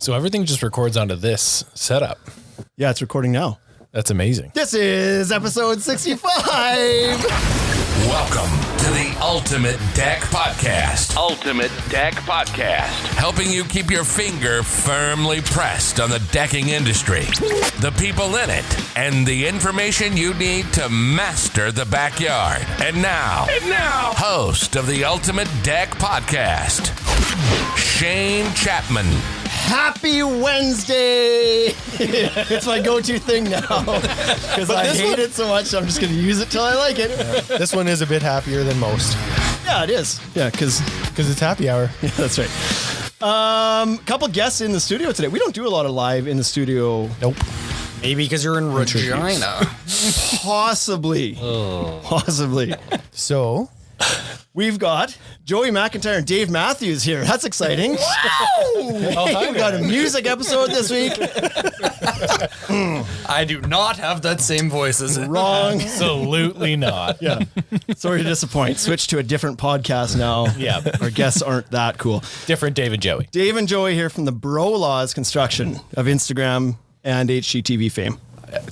So everything just records onto this setup. Yeah, it's recording now. That's amazing. This is episode 65. Welcome to the Ultimate Deck Podcast. Ultimate Deck Podcast. Helping you keep your finger firmly pressed on the decking industry, the people in it, and the information you need to master the backyard. And now, host of the Ultimate Deck Podcast, Shane Chapman. Happy Wednesday! It's my go-to thing now because I hate it so much. I'm just going to use it till I like it. This one is a bit happier than most. Yeah, it is. Yeah, because it's happy hour. Yeah, that's right. Couple guests in the studio today. We don't do a lot of live in the studio. Nope. Maybe because you're in Regina. Possibly. Possibly. So, we've got Joey McIntyre and Dave Matthews here. That's exciting. Wow! We've got a music episode this week. I do not have that same voice as it. Wrong. Absolutely not. Yeah. Sorry to disappoint. Switch to a different podcast now. Yeah. Our guests aren't that cool. Different Dave and Joey. Dave and Joey here from the BroLaws construction of Instagram and HGTV fame.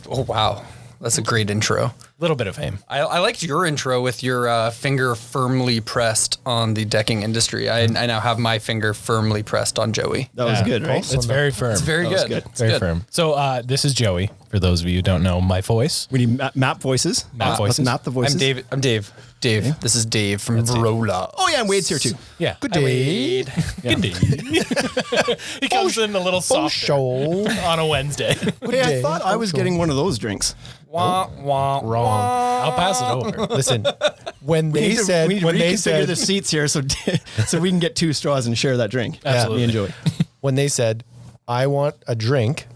Oh, wow. That's a great intro. A little bit of fame. I liked your intro with your finger firmly pressed on the decking industry. I now have my finger firmly pressed on Joey. That was good, right? It's very firm. It's very good. good. Very firm. So this is Joey. For those of you who don't know my voice. We need map voices. Map voices. Let's map the voices. I'm Dave. Dave. This is Dave from BroLaws. Oh, yeah, and Wade's here too. Yeah. good day. Good day. He comes in a little soft Show. on a Wednesday. Hey, I thought I was getting one of those drinks. Wah, wah, Wrong. I'll pass it over. Listen, when they said, we need to when they reconfigure said, the seats here so we can get two straws and share that drink. Absolutely. Me and Joey. when they said, I want a drink,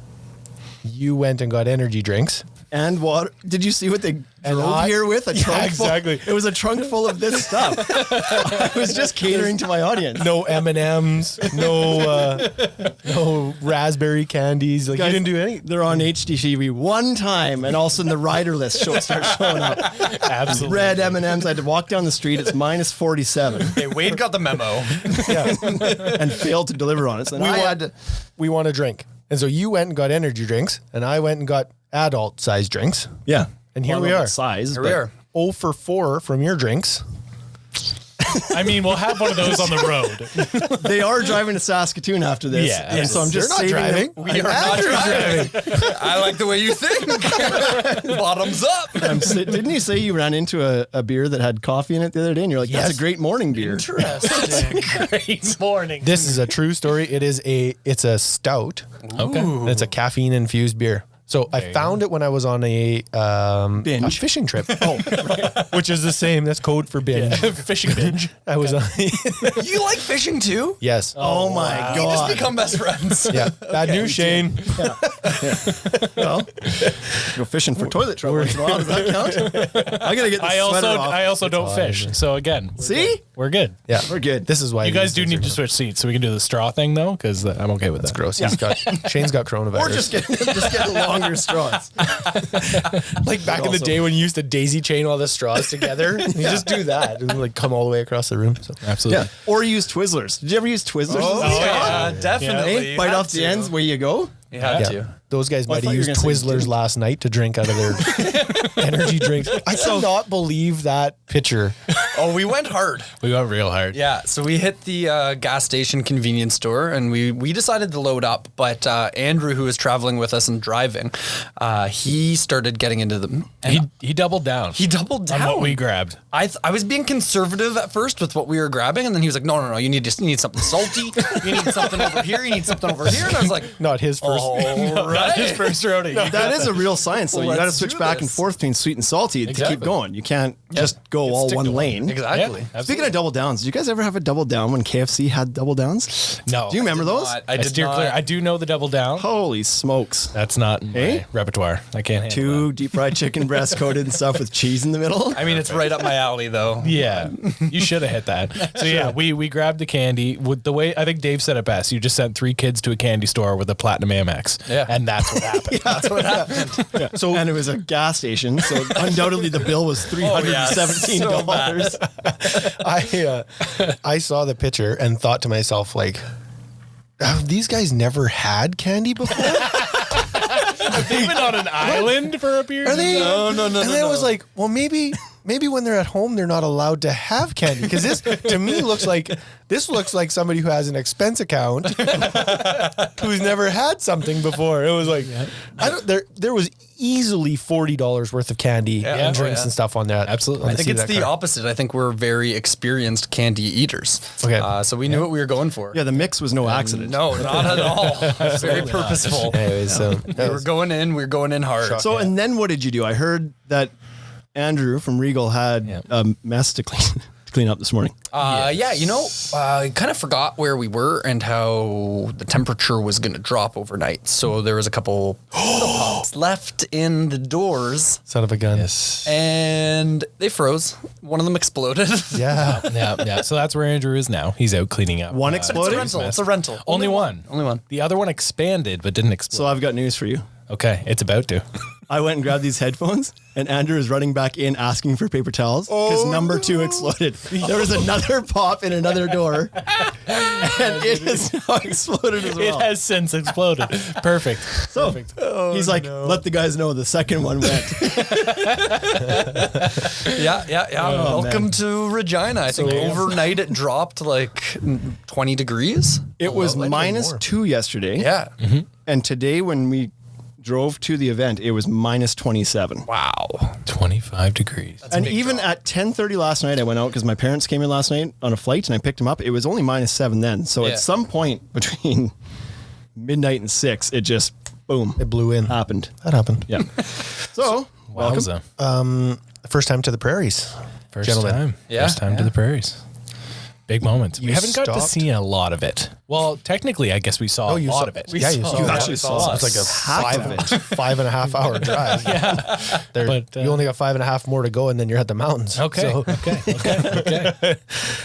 you went and got energy drinks. And water. Did you see what they drove here with? A trunk exactly. full. It was a trunk full of this stuff. I was just catering to my audience. No M&Ms, no raspberry candies. Like, Guys, you didn't do any. They're on HDTV one starts and all of a sudden the rider list starts showing up. Absolutely. Red M&Ms. I had to walk down the street. It's minus 47 Hey, Wade got the memo. and failed to deliver on it. So then We want a drink. And so you went and got energy drinks, and I went and got adult size drinks. yeah. And here Well, we I don't know are. what size. Here but we are. 0 for 4 from your drinks. I mean, we'll have one of those on the road. They are driving to Saskatoon after this. Yeah, And so I'm just They're not saving driving. them. We are not driving. I like the way you think. Bottoms up. Didn't you say you ran into a beer that had coffee in it the other day? And you're like, that's Yes. a great morning beer. Interesting. Great morning. This is a true story. It's a stout. Okay. And it's a caffeine infused beer. So I found it when I was on a Binge. fishing trip. Oh, which is the same. That's code for binge. Fishing binge. I was on. You like fishing too? Yes. Oh my You just God. become best friends. Yeah. Bad news, Shane. Well, go fishing for toilet trouble once in a while. Does that count? I gotta get the I sweater off. also don't fish. So again, See? we're good. Yeah. We're good. This is why You guys do these need things to switch seats so we can do the straw thing though, because I'm okay with that. are gross. Shane's got coronavirus. Or just get longer straws. like back in the day when you used to daisy chain all the straws together. You just do that. It would like come all the way across the room. So. Absolutely. Yeah. Or use Twizzlers. Did you ever use Twizzlers? Oh, yeah, Hey, definitely. bite You off have the to. ends where you go. You have Yeah. to. Those guys Well, I might thought have you were used gonna say you Twizzlers didn't. last night to drink out of their energy drinks. I cannot believe that picture. Oh, we went hard. We went real hard. Yeah, so we hit the gas station convenience store and we decided to load up, but Andrew, who was traveling with us and driving, he started getting into them. And He doubled down. he doubled down. on what we grabbed. I was being conservative at first with what we were grabbing, and then he was like, no, you need something salty. You need something over here. You need something over here. And I was like, Not his first. all right. His first rodeo. That is a real science, though. You got to Let's switch do back and this. forth between sweet and salty to Exactly. keep going. You can't just go all Stick one to lane. Exactly. Speaking of double downs, did you guys ever have a double down when KFC had double downs? No. Do you remember those? I did steer not. clear. I do know the double down. Holy smokes. That's not in my Eh? repertoire. I can't handle Two deep fried chicken breast coated and stuff with cheese in the middle. I mean, it's right up my alley, though. that. Yeah, you should have hit that. So yeah, we grabbed the candy. With the way I think Dave said it best, you just sent 3 kids to a candy store with a platinum Amex. Yeah. and that's what happened. That's what happened. So, and it was a gas station, so undoubtedly the bill was $317. I saw the picture and thought to myself, like, have these guys never had candy before? They've been on an island for a period. Are they? No. And then I was like, well, maybe when they're at home, they're not allowed to have candy, because this to me looks like somebody who has an expense account who's never had something before. It was like, there was easily $40 worth of candy and drinks and stuff on that. Absolutely. I think it's the opposite. I think we're very experienced candy eaters. Okay. So we knew what we were going for. Yeah, the mix was no accident. No, not at all. Very purposeful. Anyways, We were going in hard. So, and then what did you do? I heard that Andrew from Regal had a mess to clean up this morning. Yeah, I kind of forgot where we were and how the temperature was going to drop overnight. So there was a couple pops left in the doors, son of a gun. Yes. and they froze. One of them exploded. Yeah. Yeah. So that's where Andrew is now. He's out cleaning up. One It's exploded? a rental. It's a rental. Only one. Only one. The other one expanded but didn't explode. So I've got news for you. Okay, it's about to. I went and grabbed these headphones, and Andrew is running back in asking for paper towels because number 2 exploded. There was another pop in another door, and it has now exploded as well. It has since exploded. Perfect. So he's like, let the guys know the second one went. Yeah. Welcome to Regina. I think overnight it dropped like 20 degrees. It was -2 yesterday. Yeah. And today when we drove to the event, it was -27. Wow. 25 degrees. And even at 10:30 last night, I went out because my parents came in last night on a flight and I picked them up. It was only -7 then. So Yeah. at some point between midnight and 6, it just, boom, It blew in. happened. That happened. Yeah. So, welcome. Wowza. First time to the prairies. First Gentlemen. time. Yeah. First time to the prairies. Big moments. We You haven't got to stopped? see a lot of it. Well, technically, I guess we saw a lot of it. Yeah, you actually saw It's like a half of it. 5.5 hour drive. Yeah. But, you only got 5.5 more to go, and then you're at the mountains. Okay. So, Okay.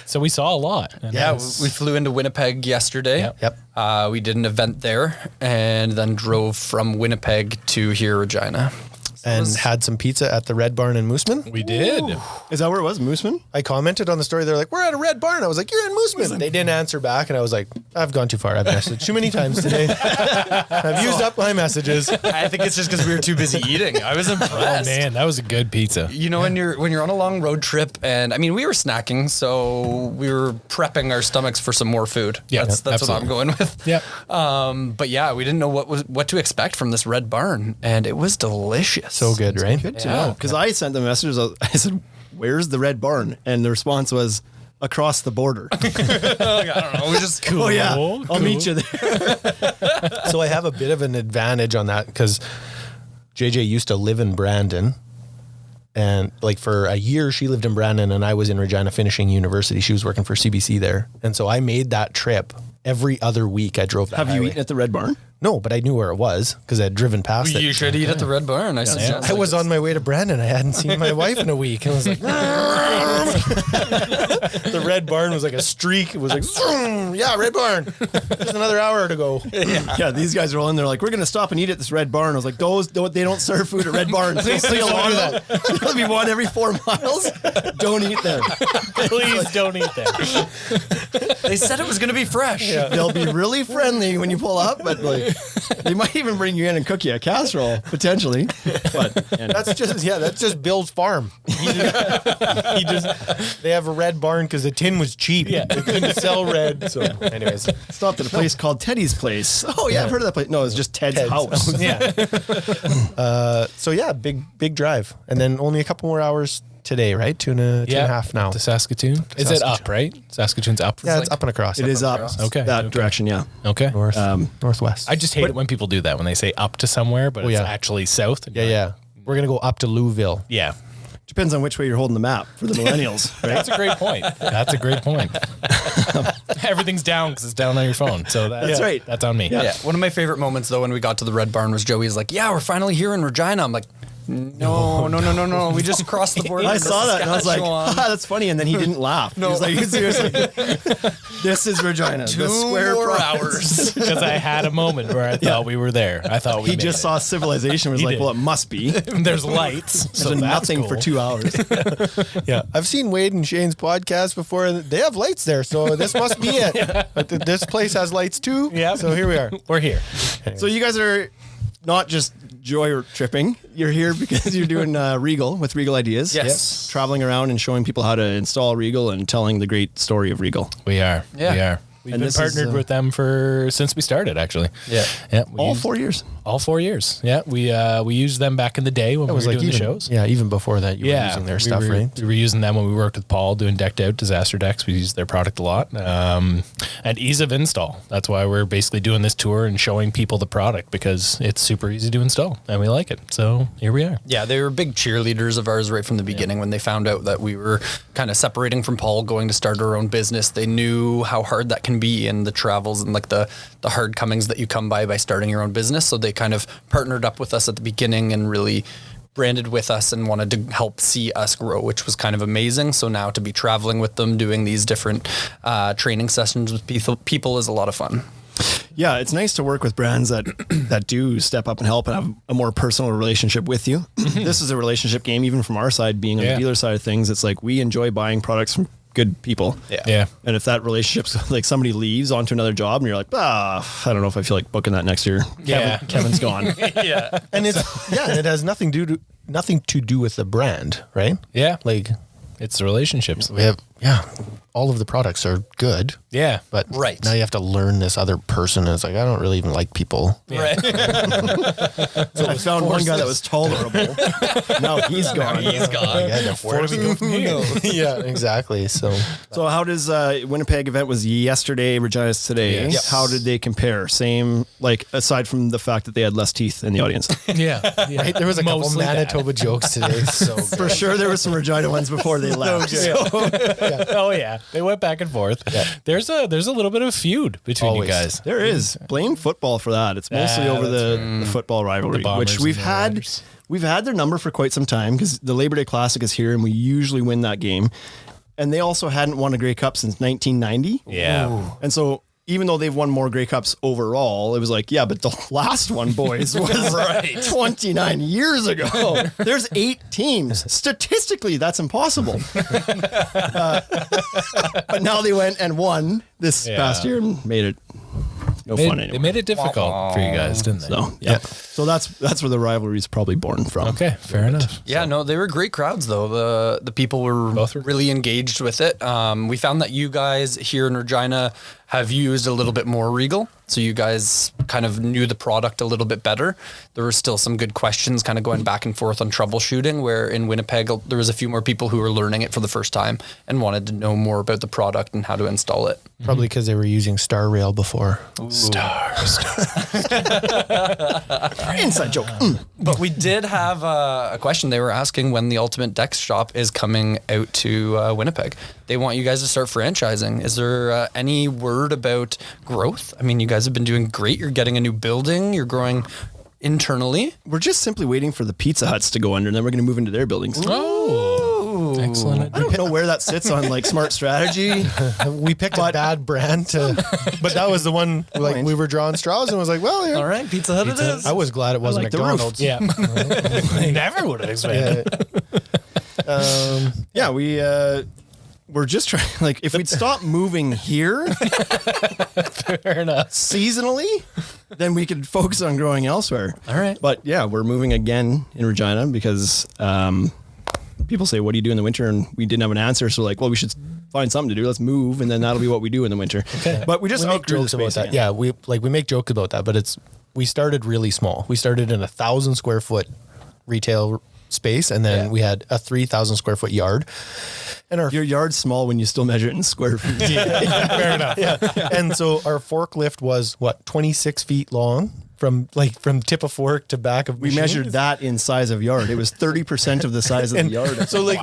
So we saw a lot. And Yeah, that's- we flew into Winnipeg yesterday. Yep. We did an event there and then drove from Winnipeg to here, Regina. and had some pizza at the Red Barn in Mooseman. we did. Is that where it was? Mooseman? I commented on the story. They're like, we're at a Red Barn. I was like, you're in Mooseman. They didn't answer back. And I was like, I've gone too far. I've messaged too many times today. I've used up my messages. I think it's just because we were too busy eating. I was Oh impressed. man, that was a good pizza. You know, when you're on a long road trip, and I mean, we were snacking, so we were prepping our stomachs for some more food. Yeah, that's what I'm absolutely. going with. Yep. But yeah, we didn't know what to expect from this Red Barn, and it was delicious. So good, right? Good to know. Because I sent them messages. I said, where's the Red Barn? And the response was, across the border. I don't know. We just Cool. Oh, yeah. Cool. I'll meet you there. So I have a bit of an advantage on that because JJ used to live in Brandon. And like for a year, she lived in Brandon and I was in Regina finishing university. She was working for CBC there. And so I made that trip every other week. I drove that Have you highway. eaten at the Red Barn? No, but I knew where it was because I had driven past it. You should eat at the Red Barn. I suggest. I was on my way to Brandon. I hadn't seen my wife in a week. And I was like, the Red Barn was like a streak. It was like, yeah, Red Barn. Just another hour to go. Yeah, these guys are all in there like, we're going to stop and eat at this Red Barn. I was like, they don't serve food at Red Barns. They'll see a lot of that. There'll be one every 4 miles. Don't eat there. Please don't eat that. They said it was going to be fresh. They'll be really friendly when you pull up, but like, they might even bring you in and cook you a casserole, potentially. But That's just Bill's farm. They have a Red Barn because the tin was cheap. Yeah. They couldn't sell red. So anyways, stopped at a place called Teddy's Place. Oh yeah, I've heard of that place. No, it's just Ted's house. Yeah. so yeah, big drive. And then only a couple more hours today, right? Two and a half now. To Saskatoon. Is it up, right? Saskatoon's up. Yeah, it's up and across. It is up Okay. that direction, yeah. Okay. North, northwest. I just hate it when people do that when they say up to somewhere, but it's yeah. actually south. And yeah, you're yeah. like, We're gonna go up to Louisville. Yeah. Depends on which way you're holding the map for the millennials, right? That's a great point. That's a great point. Everything's down because it's down on your phone. So That's right. That's on me. Yeah. Yeah. One of my favorite moments though when we got to the Red Barn was Joey's like, "Yeah, we're finally here in Regina." I'm like, No. We just crossed the border. I saw that and I was like, Saskatchewan. that's funny. And then he didn't laugh. He was like, seriously, this is Regina. Two the square more province. hours. Because I had a moment where I thought we were there. I thought we He made just it. saw civilization. Was He like, did. well, it must be. There's lights. So So that's nothing cool. for 2 hours. Yeah, I've seen Wade and Shane's podcast before, and they have lights there, so this must be it. But this place has lights too. Yeah. So here we are. We're here. So you guys are not just joy tripping. You're here because you're doing Regal with Regal Ideas. Yes. Traveling around and showing people how to install Regal and telling the great story of Regal. We are. Yeah. We are. We've And been this is, partnered with them since we started, actually. Yeah. Yeah. All 4 years. All 4 years. Yeah. We used them back in the day when we were doing the shows. Yeah, even before that, you were using their stuff, right? We were using them when we worked with Paul doing decked out disaster decks. We used their product a lot. And ease of install. That's why we're basically doing this tour and showing people the product, because it's super easy to install and we like it. So here we are. Yeah, they were big cheerleaders of ours right from the beginning. When they found out that we were kind of separating from Paul, going to start our own business, they knew how hard that can be and the travels and like the hard comings that you come by starting your own business. So they kind of partnered up with us at the beginning and really branded with us and wanted to help see us grow, which was kind of amazing. So now to be traveling with them, doing these different training sessions with people is a lot of fun. Yeah, it's nice to work with brands that do step up and help and have a more personal relationship with you. This is a relationship game, even from our side, being on the dealer side of things. It's like we enjoy buying products from good people. Yeah. And if that relationship's like somebody leaves onto another job and you're like, I don't know if I feel like booking that next year. Yeah. Kevin's gone. Yeah. And it has nothing to do with the brand, right? Yeah. Like It's the relationships. we have, all of the products are good, Yeah. but Right. now you have to learn this other person. And it's like, I don't really even like people. Right. So we found one guy that was tolerable. Now he's gone. He's gone. Where do we go from here? Yeah, exactly. So So how does Winnipeg event was yesterday, Regina's today? Yes. How did they compare? Same, like aside from the fact that they had less teeth in the audience. Yeah. right, there was a couple Mostly that. Manitoba jokes today. So good. For sure there were some Regina ones before they left. Oh yeah. They went back and forth. There's a little bit of feud between Always. you guys. There is. Blame football for that. It's mostly over the football rivalry, Bombers which we've and the had. Raiders. We've had their number for quite some time because the Labor Day Classic is here and we usually win that game. And they also hadn't won a Grey Cup since 1990. Yeah. And so even though they've won more Grey Cups overall, it was like, yeah, but the last one, boys, was 29 years ago. There's 8 teams. Statistically, that's impossible. But now they went and won this past year and made it no fun They anymore. made it difficult for you guys, didn't they? So, yeah. So that's where the rivalry is probably born from. Okay, fair enough. Yeah, no, they were great crowds though. The people were really engaged with it. We found that you guys here in Regina have used a little bit more Regal, so you guys kind of knew the product a little bit better. There were still some good questions kind of going back and forth on troubleshooting, where in Winnipeg there was a few more people who were learning it for the first time and wanted to know more about the product and how to install it. probably because they were using Star Rail before. Stars. Inside joke. But we did have a question. They were asking when the Ultimate Deck Shop is coming out to Winnipeg. They want you guys to start franchising. Is there any word about growth? I mean, you guys have been doing great. You're getting a new building. You're growing internally. We're just simply waiting for the Pizza Huts to go under and then we're going to move into their buildings. Oh, excellent. I don't know where that sits on like smart strategy. We picked a bad brand but that was the one like we were drawing straws and was like, well, All right, Pizza Hut it is. I was glad it wasn't like the roof. McDonald's. Yeah. Never would have expected. Yeah, we're just trying, like, if we'd stop moving here Fair enough. seasonally, then we could focus on growing elsewhere. All right. But yeah, we're moving again in Regina because people say, what do you do in the winter? And we didn't have an answer. So like, well, we should find something to do. Let's move. And then that'll be what we do in the winter. Okay. But we just We make outgrew the jokes about space that. again. Yeah, we make jokes about that, but we started really small. We started in 1,000 square foot retail space, and then we had a 3,000 square foot yard. And our Your yard's small when you still measure it in square feet. Fair enough. and so our forklift was 26 feet long from tip of fork to back of We machine. measured that in size of yard. It was 30% of the size of the yard. So like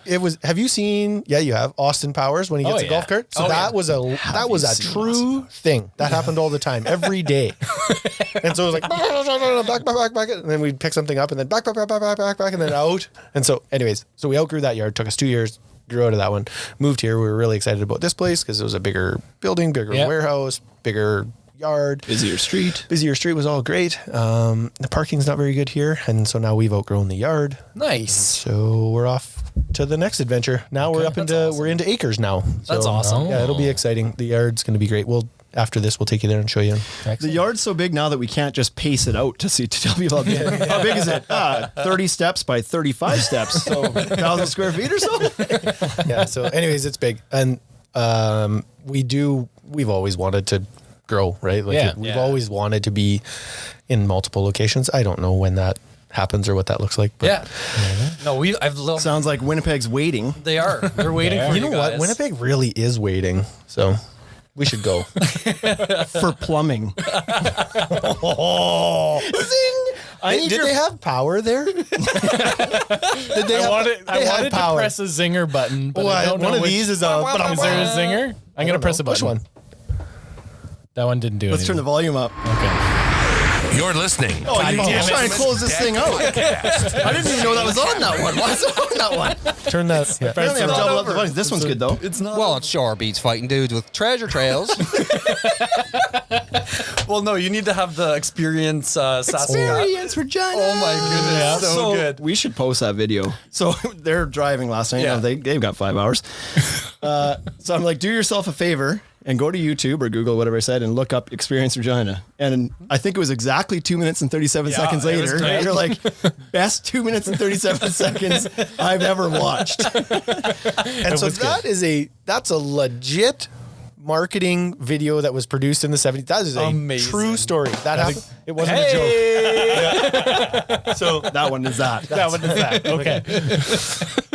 it was. Have you seen? Yeah, you have Austin Powers when he gets a golf cart. So that was a true thing that happened all the time, every day. And so it was like back, and then we'd pick something up, and then back, and then out. And so, anyways, so we outgrew that yard. Took us 2 years. Grew out of that one. Moved here. We were really excited about this place because it was a bigger building, bigger warehouse, bigger yard, busier street was all great. The parking's not very good here, and so now we've outgrown the yard. Nice. So we're off to the next adventure. Now we're into acres now. That's awesome. Yeah, it'll be exciting. The yard's going to be great. After this, we'll take you there and show you. The yard's so big now that we can't just pace it out to tell people how big is it? 30 steps by 35 steps, so 1,000 square feet or so. Yeah. So, anyways, it's big, and we've always wanted to grow, right? We've always wanted to be in multiple locations. I don't know when that happens or what that looks like. But No, sounds like Winnipeg's waiting. They are. They're waiting for you know what? Winnipeg really is waiting. So. We should go for plumbing. Zing! Did they have power there? Did they I wanted to press a zinger button, but I don't know one of these is a. Is there a zinger? I'm gonna press a button. Which one? That one didn't do Let's turn the volume up. Okay. You're listening. Oh, you're trying to close this thing out. I didn't even know that was on that one. Why is it on that one? Turn that. Yeah. I only have double up the volume. This one's good though. It's not. Well, it sure beats fighting dudes with treasure trails. Well, no, you need to have the experience. Experience Regina. Oh my goodness, so good. We should post that video. So they're driving last night. Yeah. You know, they've got 5 hours. So I'm like, do yourself a favor and go to YouTube or Google, whatever I said, and look up Experience Regina. And I think it was exactly 2 minutes and 37 seconds it was later. great. You're like, best 2 minutes and 37 seconds I've ever watched. And so that's a legit marketing video that was produced in the 70s. That is a Amazing. true story. That happened. It wasn't a joke. So that one is that. That one is that. Okay.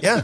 Yeah.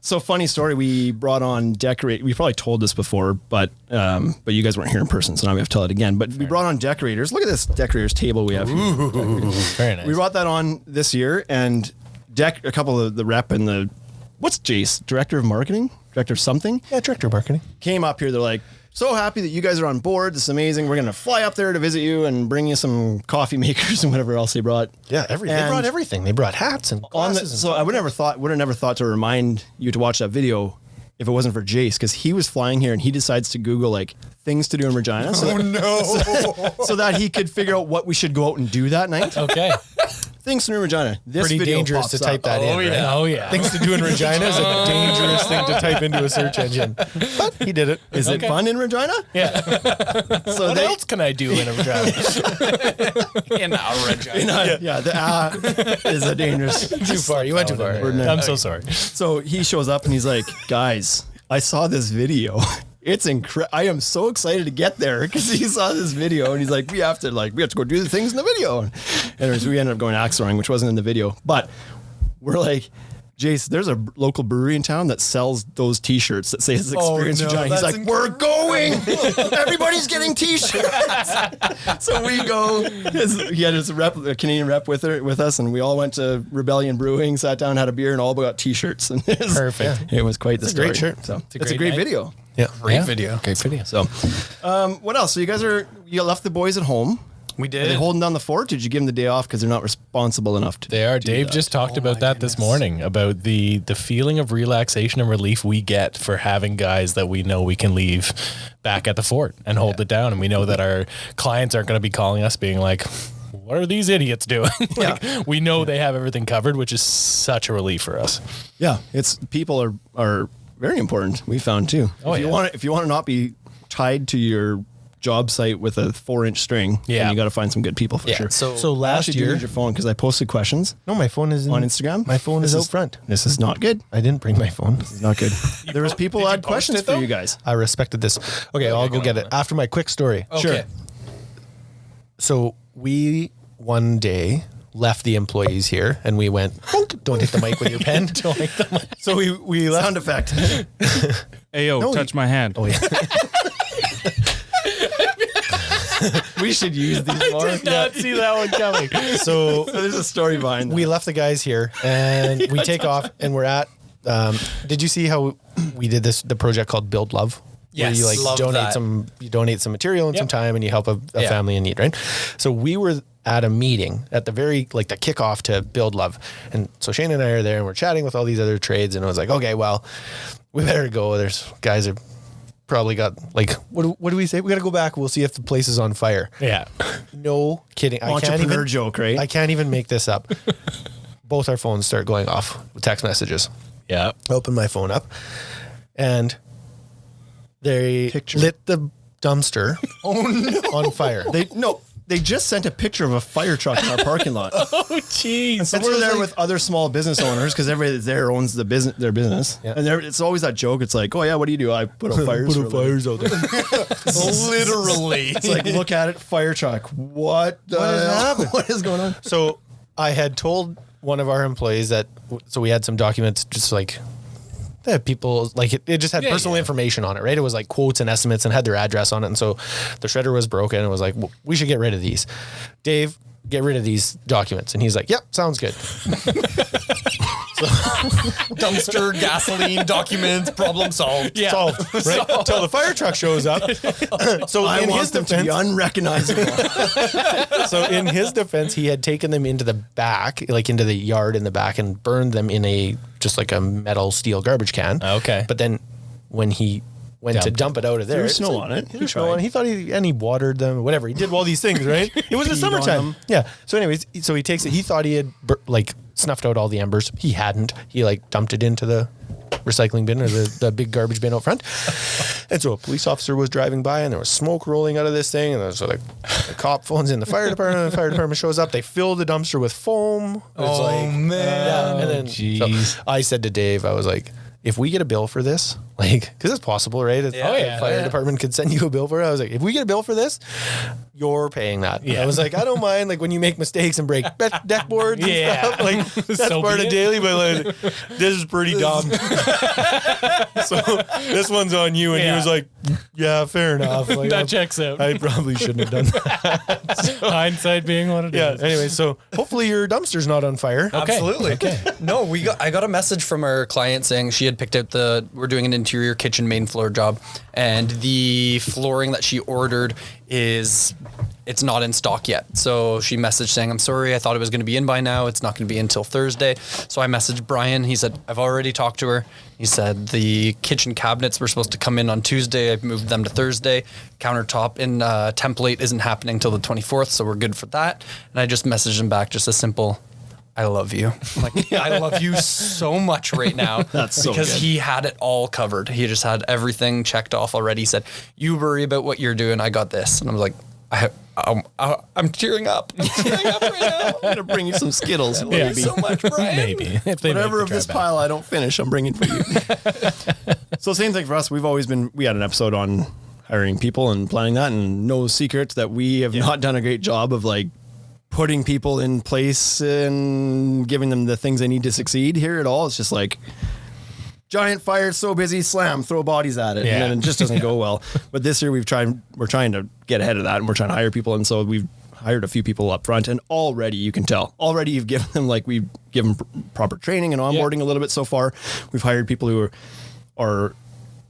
So funny story. We brought on decorate. We probably told this before, but you guys weren't here in person, so now we have to tell it again. But we brought on decorators. Look at this decorators table we have. Very nice. We brought that on this year, and a couple of the rep and the what's Jace, director of marketing, director of something. Yeah, director of marketing. Came up here. They're like, so happy that you guys are on board. This is amazing. We're going to fly up there to visit you and bring you some coffee makers and whatever else they brought. Yeah, everything. They brought everything. They brought hats and glasses. So I would have never thought to remind you to watch that video if it wasn't for Jace, because he was flying here and he decides to Google like things to do in Regina. So so that he could figure out what we should go out and do that night. Okay. Things to do in Regina. This Pretty video dangerous pops to type up. that in. Yeah. Right? Oh yeah. Things to do in Regina is a dangerous thing to type into a search engine. But he did it. Is it fun in Regina? Yeah. So What else can I do in a vagina? In our Regina. The is a dangerous. Too far. You went too far. I'm so sorry. So he shows up and he's like, guys, I saw this video. It's incredible. I am so excited to get there because he saw this video and he's like, we have to go do the things in the video. And anyways, we ended up going axe throwing, which wasn't in the video, but we're like, Jace, there's a local brewery in town that sells those T-shirts that say it's Experience Regina. He's like, we're going. Everybody's getting T-shirts. So we go. He had his a Canadian rep with us, and we all went to Rebellion Brewing, sat down, had a beer, and all got T-shirts. And Perfect. It was quite the a story. great shirt. So a it's a great great night. video. Yeah. Great video. Great video. So, what else? So you left the boys at home. We Are did. they holding down the fort? Did you give them the day off because they're not responsible enough to? They are. do Dave that? just talked about that this morning, about the feeling of relaxation and relief we get for having guys that we know we can leave back at the fort and hold it down. And we know that our clients aren't going to be calling us being like, what are these idiots doing? We know they have everything covered, which is such a relief for us. Yeah, people are very important. We found too. If you want to not be tied to your job site with a 4-inch string, then you got to find some good people for sure. So last Actually, do year, need your phone because I posted questions no, my phone is on Instagram. My phone is out front. This is not good. I didn't bring my phone. It's not good. There was people who had questions for you guys. I respected this. Okay, I'll go get it after my quick story. Okay. So we one day left the employees here and we went, don't hit the mic with your pen. Don't hit the mic. So we left. Sound effect. Ayo, touch my hand. Oh yeah. We should use these more. Did not see that one coming. So there's a story behind that. We left the guys here and we take off and we're at, did you see how we did the project called Build Love? Where Yes, you like love donate that. you donate some material and some time and you help a family in need, right? So we were at a meeting at the very, like the kickoff to Build Love. And so Shane and I are there and we're chatting with all these other trades and it was like, okay, well, we better go. There's guys are probably got like, what do we say? We got to go back. We'll see if the place is on fire. Yeah. No kidding. Entrepreneur joke, right? I can't even make this up. Both our phones start going off with text messages. Yeah. I open my phone up and they lit the dumpster on fire. They just sent a picture of a fire truck in our parking lot. Oh, jeez. So we're there with other small business owners because everybody that's there owns their business. Yeah. And it's always that joke. It's like, oh yeah, what do you do? I put out fires. Put fires out there. Literally. It's like, look at it, fire truck. What is happening? What is going on? So I had told one of our employees that, so we had some documents just like that people like it just had personal information on it, right? It was like quotes and estimates and had their address on it. And so the shredder was broken and it was like, well, we should get rid of these. Dave, get rid of these documents. And he's like, yep, sounds good. Dumpster, gasoline, documents, problem solved. Yeah. Solved, right? Until the fire truck shows up. So I in want his them to be defense, unrecognizable. so in his defense, he had taken them into the back, like into the yard in the back, and burned them in just like a metal steel garbage can. Okay. But then when he went to dump it out of there, There's snow on it. There's snow on it. He thought he watered them, whatever. He did all these things, right? It was the Peed on summertime. them. Yeah. So anyways, so he takes it. He thought he had like snuffed out all the embers. He hadn't. He like dumped it into the recycling bin or the big garbage bin out front. And so a police officer was driving by and there was smoke rolling out of this thing. And so like the cop phones in the fire department and the fire department shows up. They fill the dumpster with foam. It's man. Yeah. And then Jeez. so I said to Dave, I was like, if we get a bill for this, like, because it's possible, right? The fire department could send you a bill for it. I was like, if we get a bill for this, you're paying that. Yeah. I was like, I don't mind, like, when you make mistakes and break deck boards and stuff. Like, that's So part be of it. daily, but like, this is pretty dumb. So this one's on you. And he was like, yeah, fair enough. Like, That checks out. I probably shouldn't have done that. Hindsight being what it is. Yeah. Anyway, so hopefully your dumpster's not on fire. Absolutely. Okay. No, I got a message from our client saying she had picked out we're doing an interior kitchen main floor job, and the flooring that she ordered it's not in stock yet. So she messaged saying, I'm sorry, I thought it was going to be in by now. It's not going to be until Thursday. So I messaged Brian. He said, I've already talked to her. He said the kitchen cabinets were supposed to come in on Tuesday. I moved them to Thursday. Countertop in template isn't happening till the 24th. So we're good for that. And I just messaged him back just a simple, I love you. I'm like, I love you so much right now. That's so because good. he had it all covered. He just had everything checked off already. He said, you worry about what you're doing. I got this. And I was like, I'm tearing up. I'm tearing up right now. I'm going to bring you some Skittles. Thank you so much, Brian. Maybe. If they Whatever make of the this drive back. pile I don't finish, I'm bringing for you. So same thing for us. We had an episode on hiring people and planning that, and no secret that we have not done a great job of like putting people in place and giving them the things they need to succeed here at all. It's just like giant fire, so busy, slam, throw bodies at it. Yeah. And then it just doesn't go well. But this year we're trying to get ahead of that, and we're trying to hire people. And so we've hired a few people up front, and already you can tell. Already you've given them we've given proper training and onboarding a little bit so far. We've hired people who are a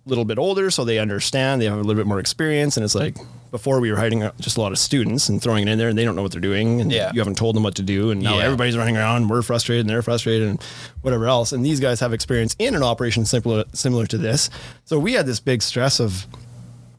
little bit older, so they understand, they have a little bit more experience. And it's like, before we were hiring just a lot of students and throwing it in there, and they don't know what they're doing, and you haven't told them what to do, and now everybody's running around, we're frustrated and they're frustrated and whatever else. And these guys have experience in an operation similar to this. So we had this big stress of,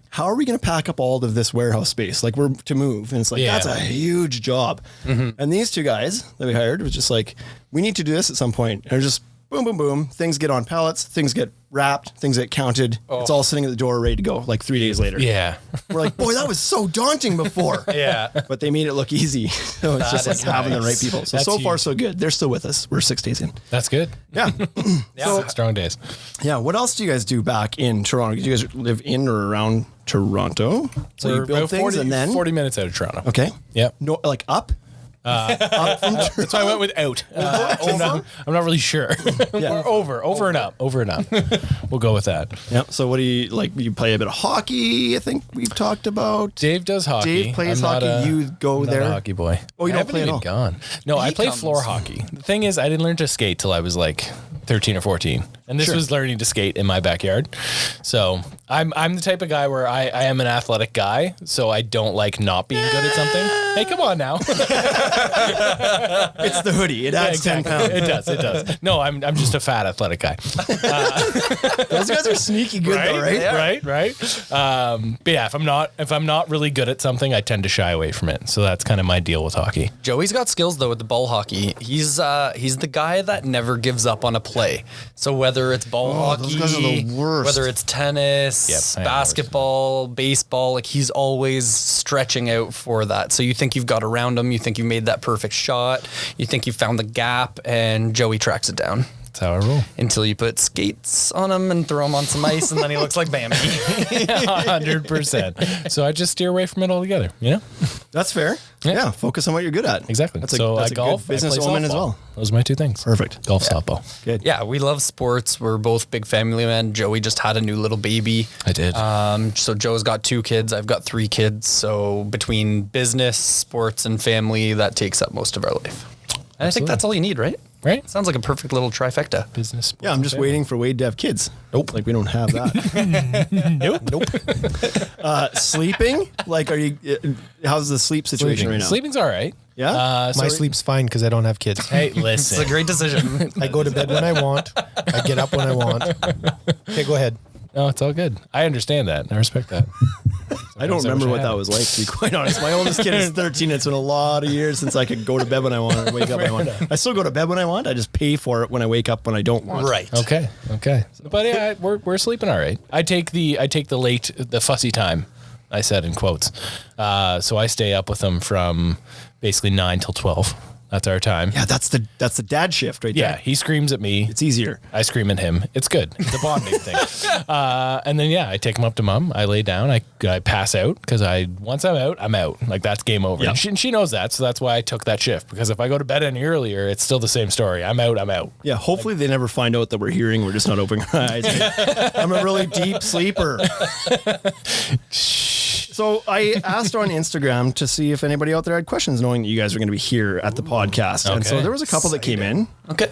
how are we going to pack up all of this warehouse space? Like, we're to move. And it's like, that's a huge job. And these two guys that we hired was just like, we need to do this at some point. And they're just boom, boom, boom. Things get on pallets, things get wrapped, things get counted. It's all sitting at the door ready to go like 3 days later. Yeah. We're like, boy, that was so daunting before. But they made it look easy. So it's just like having the right people. So That's far, huge. so good. They're still with us. We're 6 days in. That's good. Yeah. So, strong days. Yeah. What else do you guys do back in Toronto? Do you guys live in or around Toronto? So We're you build about things 40, and then 40 minutes out of Toronto. Okay. Yep. No, like up. That's why I went with out. I'm not really sure. Or over and up. We'll go with that. Yep. So what do you like? You play a bit of hockey, I think we've talked about. Dave does hockey. Dave plays I'm not hockey. You go I'm there. not a hockey boy. Oh, you I don't haven't play at even all? gone. No, I play floor hockey. The thing is, I didn't learn to skate till I was like 13 or 14. And this was learning to skate in my backyard. So I'm the type of guy where I am an athletic guy, so I don't like not being good at something. Hey, come on now. It's the hoodie. It adds 10 pounds. It does. No, I'm just a fat athletic guy. Those guys are sneaky good though, right? Right. But yeah, if I'm not really good at something, I tend to shy away from it. So that's kind of my deal with hockey. Joey's got skills though with the ball hockey. He's the guy that never gives up on a play. So whether it's ball hockey, those guys are the worst. whether it's tennis, Yep, basketball, baseball, like he's always stretching out for that. So you think you've got around him, you think you made that perfect shot, you think you found the gap, and Joey tracks it down. That's how I roll. Until you put skates on him and throw him on some ice, and then he looks like Bambi. 100%. So I just steer away from it altogether, you know? That's fair. Yeah. Focus on what you're good at. Exactly. That's So that's I golf, good business I play omen as softball. well. Those are my two things. Perfect. Golf, softball. Good. Yeah, we love sports. We're both big family men. Joey just had a new little baby. I did. So Joe's got 2 kids. I've got 3 kids. So between business, sports, and family, that takes up most of our life. And I think that's all you need, right? Right? Sounds like a perfect little trifecta. Business. sports, Yeah, I'm and just family. waiting for Wade to have kids. Nope. Like we don't have that. Nope. Sleeping? Like, are you? How's the sleep situation right now? Sleeping's all right. Yeah? So My sleep's fine because I don't have kids. Hey, It's a listen. great decision. I go to bed when I want. I get up when I want. Okay, go ahead. No, it's all good. I understand that. I respect that. I don't Sometimes I remember wish I what had that it. was like, to be quite honest. My oldest kid is 13. It's been a lot of years since I could go to bed when I want and wake up when I want. I still go to bed when I want. I just pay for it when I wake up when I don't want. Right. Okay. But yeah, we're sleeping all right. I take the fussy time. I said in quotes. So I stay up with them from basically 9 till 12. That's our time. Yeah, that's the dad shift right Yeah, there. he screams at me. It's easier. I scream at him. It's good. It's a bonding thing. And then, I take him up to mom. I lay down. I pass out because once I'm out, I'm out. Like, that's game over. Yep. And she knows that. So that's why I took that shift. Because if I go to bed any earlier, it's still the same story. I'm out. Yeah, hopefully they never find out that we're hearing. We're just not opening our eyes. I'm a really deep sleeper. So I asked on Instagram to see if anybody out there had questions, knowing that you guys are going to be here at the podcast. And so Okay. there was a couple that came in. Okay.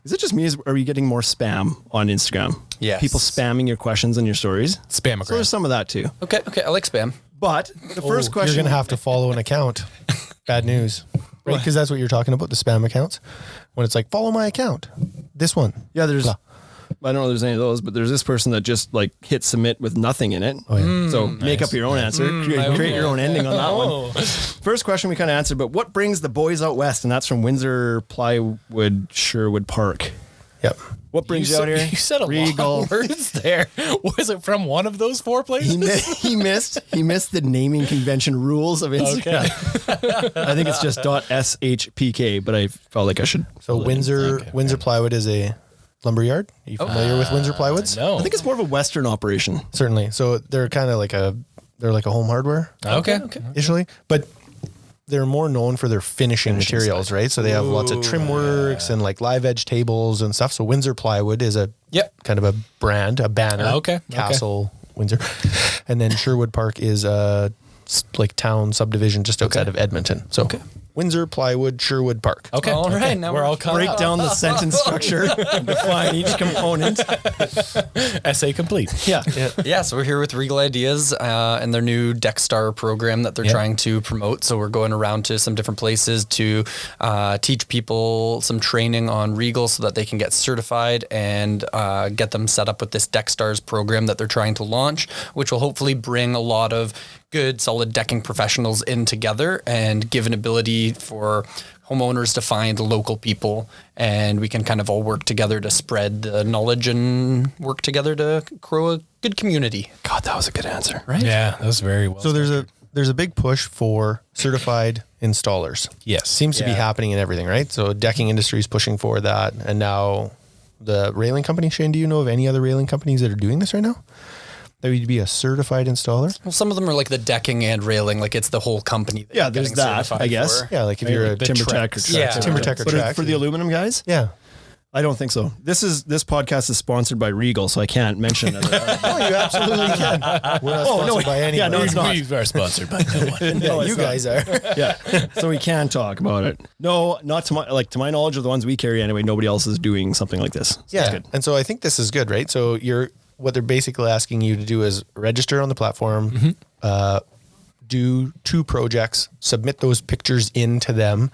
Is it just me? Are we getting more spam on Instagram? Yes. People spamming your questions and your stories? Spamagram. So there's some of that too. Okay. I like spam. But the first question... You're going to have to follow an account. Bad news. Right? Because that's what you're talking about, the spam accounts. When it's like, follow my account. This one. Yeah, there's... Blah. I don't know if there's any of those, but there's this person that just like hit submit with nothing in it. Oh, yeah. So make up your own answer. Create your own ending on that one. First question we kind of answered, but what brings the boys out west? And that's from Windsor Plywood, Sherwood Park. Yep. What brings you out here? You said a lot of words there. Was it from one of those 4 places? He missed the naming convention rules of Instagram. I think it's just .shpk, but I felt like I should. So Windsor Plywood is a lumberyard. Are you familiar with Windsor Plywoods? No. I think it's more of a Western operation. Certainly. So they're kind of like they're like a home hardware. Okay. Initially, but they're more known for their finishing materials, right? So they have lots of trim works and like live edge tables and stuff. So Windsor Plywood is a kind of a brand, a banner. Okay. Castle Windsor. And then Sherwood Park is a like town subdivision just outside of Edmonton. So Windsor Plywood, Sherwood Park. Okay. All right. Now We're all caught Break up. down the sentence structure, define each component. Essay complete. Yeah. Yeah, so we're here with Regal Ideas and their new Deck Star program that they're trying to promote. So we're going around to some different places to teach people some training on Regal so that they can get certified and get them set up with this Deck Stars program that they're trying to launch, which will hopefully bring a lot of good, solid decking professionals in together and give an ability for homeowners to find local people, and we can kind of all work together to spread the knowledge and work together to grow a good community. God, that was a good answer. Right? Yeah, that was very well. So there's a big push for certified installers. Yes. Seems to be happening in everything, right? So decking industry is pushing for that. And now the railing company, Shane, do you know of any other railing companies that are doing this right now? that you'd be a certified installer? Well, some of them are like the decking and railing, like it's the whole company. That Yeah, you're there's getting that, certified I guess. for. Yeah, like if you're a Timber Tech or Yeah. Timber Tech or But Track. for the aluminum guys, Yeah. I don't think so. This podcast is sponsored by Regal, so I can't mention it. Oh, you absolutely can. We're not sponsored by anyone. Yeah, no, it's not. We are sponsored by no one. No, it's you not. guys are. Yeah, so we can talk about it. No, not to my knowledge of the ones we carry anyway. Nobody else is doing something like this. So Yeah. that's good. And so I think this is good, right? So what they're basically asking you to do is register on the platform, do 2 projects, submit those pictures into them,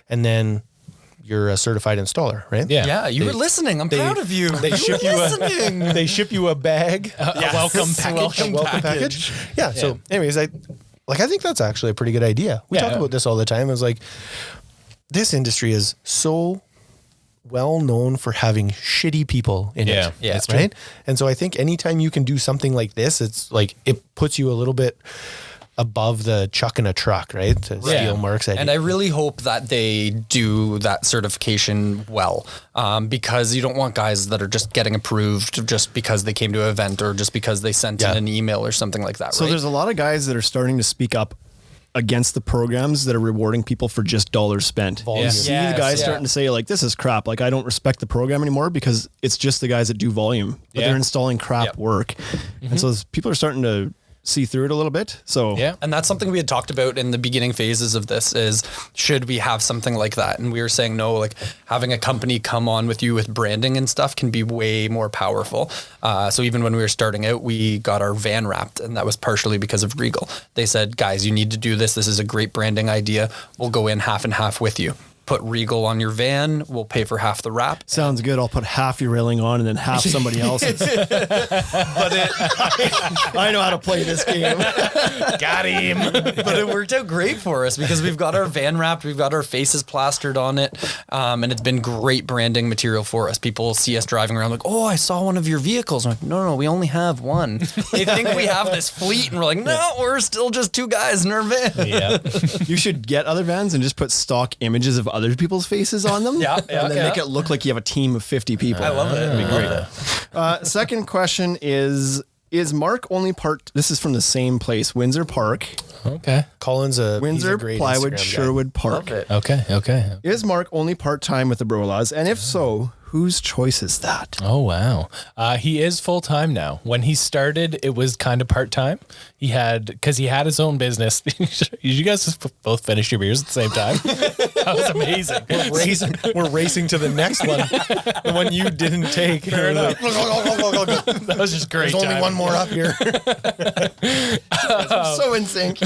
and then you're a certified installer, right? Yeah. Yeah, you were listening. I'm proud of you. They ship you they ship you a bag, A welcome package. a welcome package. Yeah. So, anyways, I think that's actually a pretty good idea. We talk about this all the time. It's like this industry is so well known for having shitty people in Yeah. it. Yeah, it's right. And so I think anytime you can do something like this, it's like it puts you a little bit above the chuck in a truck, right? To steal Mark's idea. And I really hope that they do that certification well, because you don't want guys that are just getting approved just because they came to an event or just because they sent in an email or something like that. So right? there's a lot of guys that are starting to speak up against the programs that are rewarding people for just dollars spent. Volume. You see Yes, the guys yeah. starting to say like, this is crap. Like I don't respect the program anymore because it's just the guys that do volume, but Yeah. they're installing crap Yep. work. And so people are starting to see through it a little bit. So Yeah. And that's something we had talked about in the beginning phases of this is, should we have something like that? And we were saying, no, like having a company come on with you with branding and stuff can be way more powerful. So even when we were starting out, we got our van wrapped, and that was partially because of Regal. They said, guys, you need to do this. This is a great branding idea. We'll go in half and half with you. Put Regal on your van. We'll pay for half the wrap. sounds good. I'll put half your railing on and then half somebody else's. I know how to play this game. Got him. But it worked out great for us because we've got our van wrapped, we've got our faces plastered on it, and it's been great branding material for us. People see us driving around like, oh, I saw one of your vehicles. I'm like, no, we only have one. They think we have this fleet, and we're like, no, we're still just 2 guys in our van. Yeah. You should get other vans and just put stock images of other people's faces on them. Yeah, and then make it look like you have a team of 50 people. I love it. That'd be great. Second question is Mark only part, this is from the same place, Windsor Park, Okay. Colin's he's a Windsor, great Plywood, Instagram guy. Sherwood Park. Okay. Is Mark only part-time with the BroLaws? And if so, whose choice is that? Oh, wow. He is full-time now. When he started, it was kind of part-time. Because he had his own business. You guys just both finished your beers at the same time. That was amazing. We're racing to the next one. The one you didn't take. Fair enough. That was just great. There's only timing. one more up here. So in sync.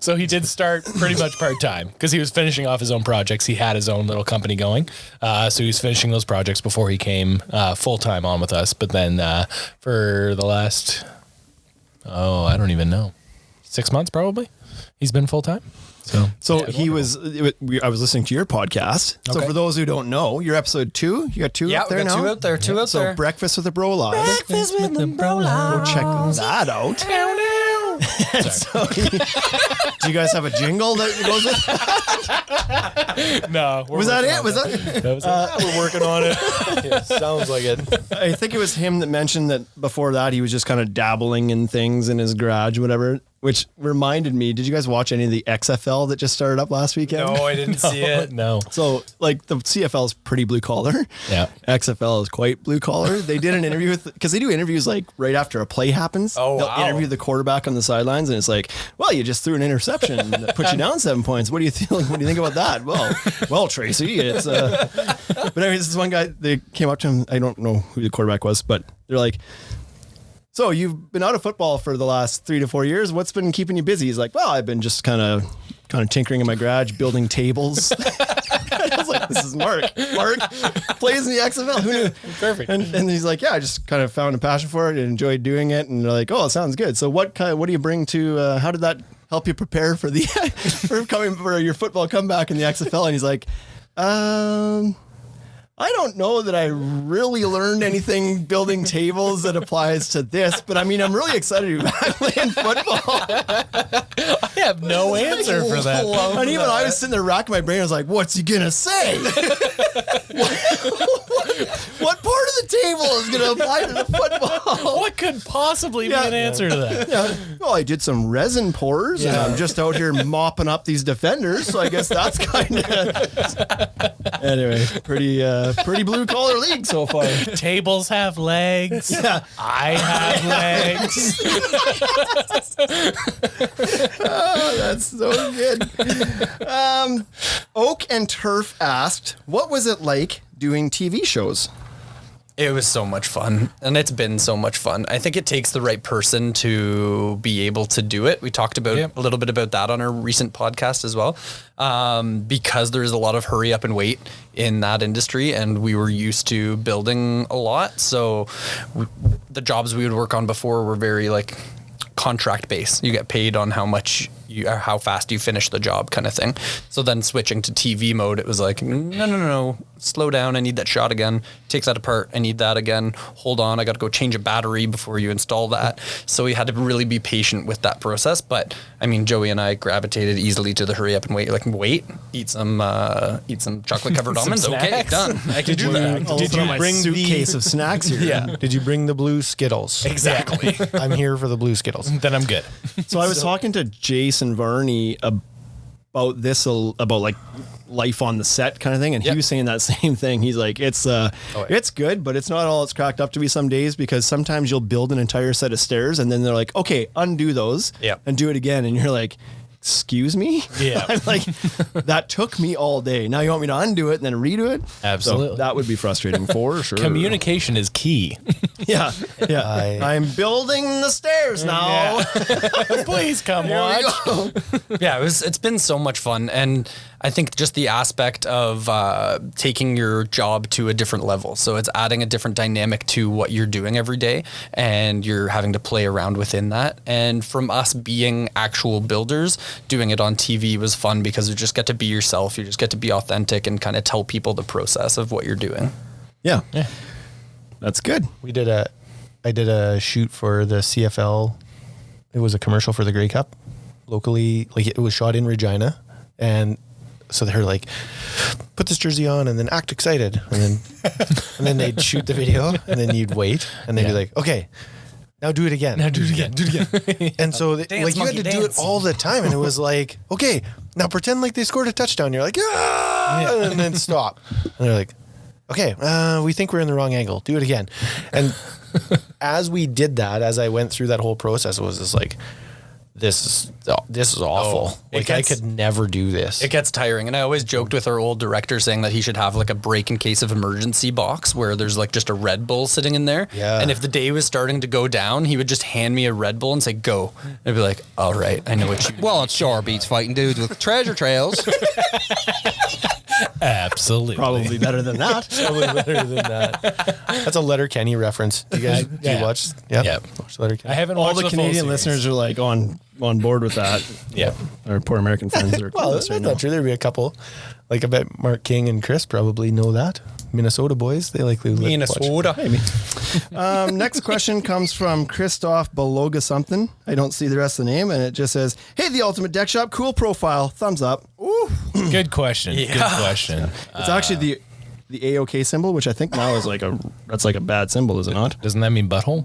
So he did start pretty much part-time because he was finishing off his own projects. He had his own little company going. So he was finishing those projects before he came full-time on with us. But then for the last, I don't even know, 6 months probably, he's been full-time. So he was, I was listening to your podcast. So Okay. for those who don't know, your episode 2, you got 2 Yeah, up there we got now? 2 out there, 2 out So there. Breakfast with the BroLaws. Breakfast with the BroLaws. Go check that out. So, do you guys have a jingle that goes with? No. Was that it? Was that? We're working on it. Yeah, sounds like it. I think it was him that mentioned that before that he was just kind of dabbling in things in his garage, whatever. Which reminded me, did you guys watch any of the XFL that just started up last weekend? No, I didn't see it. No. So, like, the CFL is pretty blue collar. Yeah. XFL is quite blue collar. They did an interview with, because they do interviews like right after a play happens. Oh, They'll wow. interview the quarterback on the sidelines, and it's like, well, you just threw an interception that put you down 7 points. What do you think? What do you think about that? Well, Tracy, it's. But anyways, this one guy, they came up to him. I don't know who the quarterback was, but they're like, so you've been out of football for the last 3 to 4 years. What's been keeping you busy? He's like, well, I've been just kind of tinkering in my garage, building tables. I was like, this is Mark. Mark plays in the XFL. Who knew? Perfect. And he's like, yeah, I just kind of found a passion for it and enjoyed doing it. And they're like, oh, it sounds good. So what do you bring to? How did that help you prepare for the for your football comeback in the XFL? And he's like, I don't know that I really learned anything building tables that applies to this, but I mean, I'm really excited to be back playing football. I have no answer for that. And even I was sitting there racking my brain. I was like, what's he going to say? What part of the table is going to apply to the football? What could possibly Yeah. be an answer to that? Yeah. Well, I did some resin pours, and I'm just out here mopping up these defenders. So I guess that's kind of anyway. Pretty blue collar league so far. Tables have legs. Yeah. I have legs. Oh, that's so good. Oak and Turf asked, "What was it like doing TV shows?" It was so much fun, and it's been so much fun. I think it takes the right person to be able to do it. We talked about a little bit about that on our recent podcast as well, because there's a lot of hurry up and wait in that industry, and we were used to building a lot. So the jobs we would work on before were very like contract based. You get paid on how much how fast you finish the job kind of thing. So then switching to TV mode, it was like, no, slow down. I need that shot again. Take that apart. I need that again. Hold on. I got to go change a battery before you install that. So we had to really be patient with that process. But I mean, Joey and I gravitated easily to the hurry up and wait. Like, eat some chocolate covered almonds. Okay, snacks. done. I can do that. Did you bring suitcase of snacks here? Yeah. Did you bring the blue Skittles? Exactly. I'm here for the blue Skittles. Then I'm good. So I was talking to Jason Varney about this, about like life on the set kind of thing, and he was saying that same thing. He's like, it's good, but it's not all it's cracked up to be some days, because sometimes you'll build an entire set of stairs and then they're like, okay, undo those and do it again, and you're like, excuse me? Yeah. I'm like, that took me all day. Now you want me to undo it and then redo it? Absolutely. So that would be frustrating for sure. Communication is key. Yeah. I'm building the stairs now. Please come Here we watch. go. Yeah, it's been so much fun, and I think just the aspect of taking your job to a different level. So it's adding a different dynamic to what you're doing every day, and you're having to play around within that. And from us being actual builders, doing it on TV was fun because you just get to be yourself. You just get to be authentic and kind of tell people the process of what you're doing. Yeah. That's good. I did a shoot for the CFL. It was a commercial for the Grey Cup locally. Like, it was shot in Regina, and so they're like, put this jersey on and then act excited, and then they'd shoot the video, and then you'd wait, and they'd be like, okay, now do it again. Now do it again. And so Dance, like, you had monkey, to do it dance. all the time, and it was like, okay, now pretend like they scored a touchdown. You're like, and then stop, and they're like, okay, we think we're in the wrong angle. Do it again. And as we did that, as I went through that whole process, it was just like, this is awful. Like, I could never do this. It gets tiring. And I always joked with our old director saying that he should have like a break in case of emergency box where there's like just a Red Bull sitting in there. Yeah. And if the day was starting to go down, he would just hand me a Red Bull and say, go. And I'd be like, all right, I know what you Well, it sure beats fighting dudes with treasure trails. Absolutely. Probably better than that. Probably better than that. That's a Letterkenny reference. Do you guys do you watch? Yeah. Watch Letterkenny. I haven't All watched the full Canadian series. listeners are like on board with that. Yeah. Our poor American friends are Well, that's right not now. true. There'd be a couple. Like, I bet Mark King and Chris probably know that. Minnesota boys, they likely watch. Minnesota. Next question comes from Christoph Beloga something. I don't see the rest of the name, and it just says, "Hey, the Ultimate Deck Shop, cool profile, thumbs up." Good question. Good question. It's actually the AOK symbol, which I think now is like a bad symbol, is it not? Doesn't that mean butthole?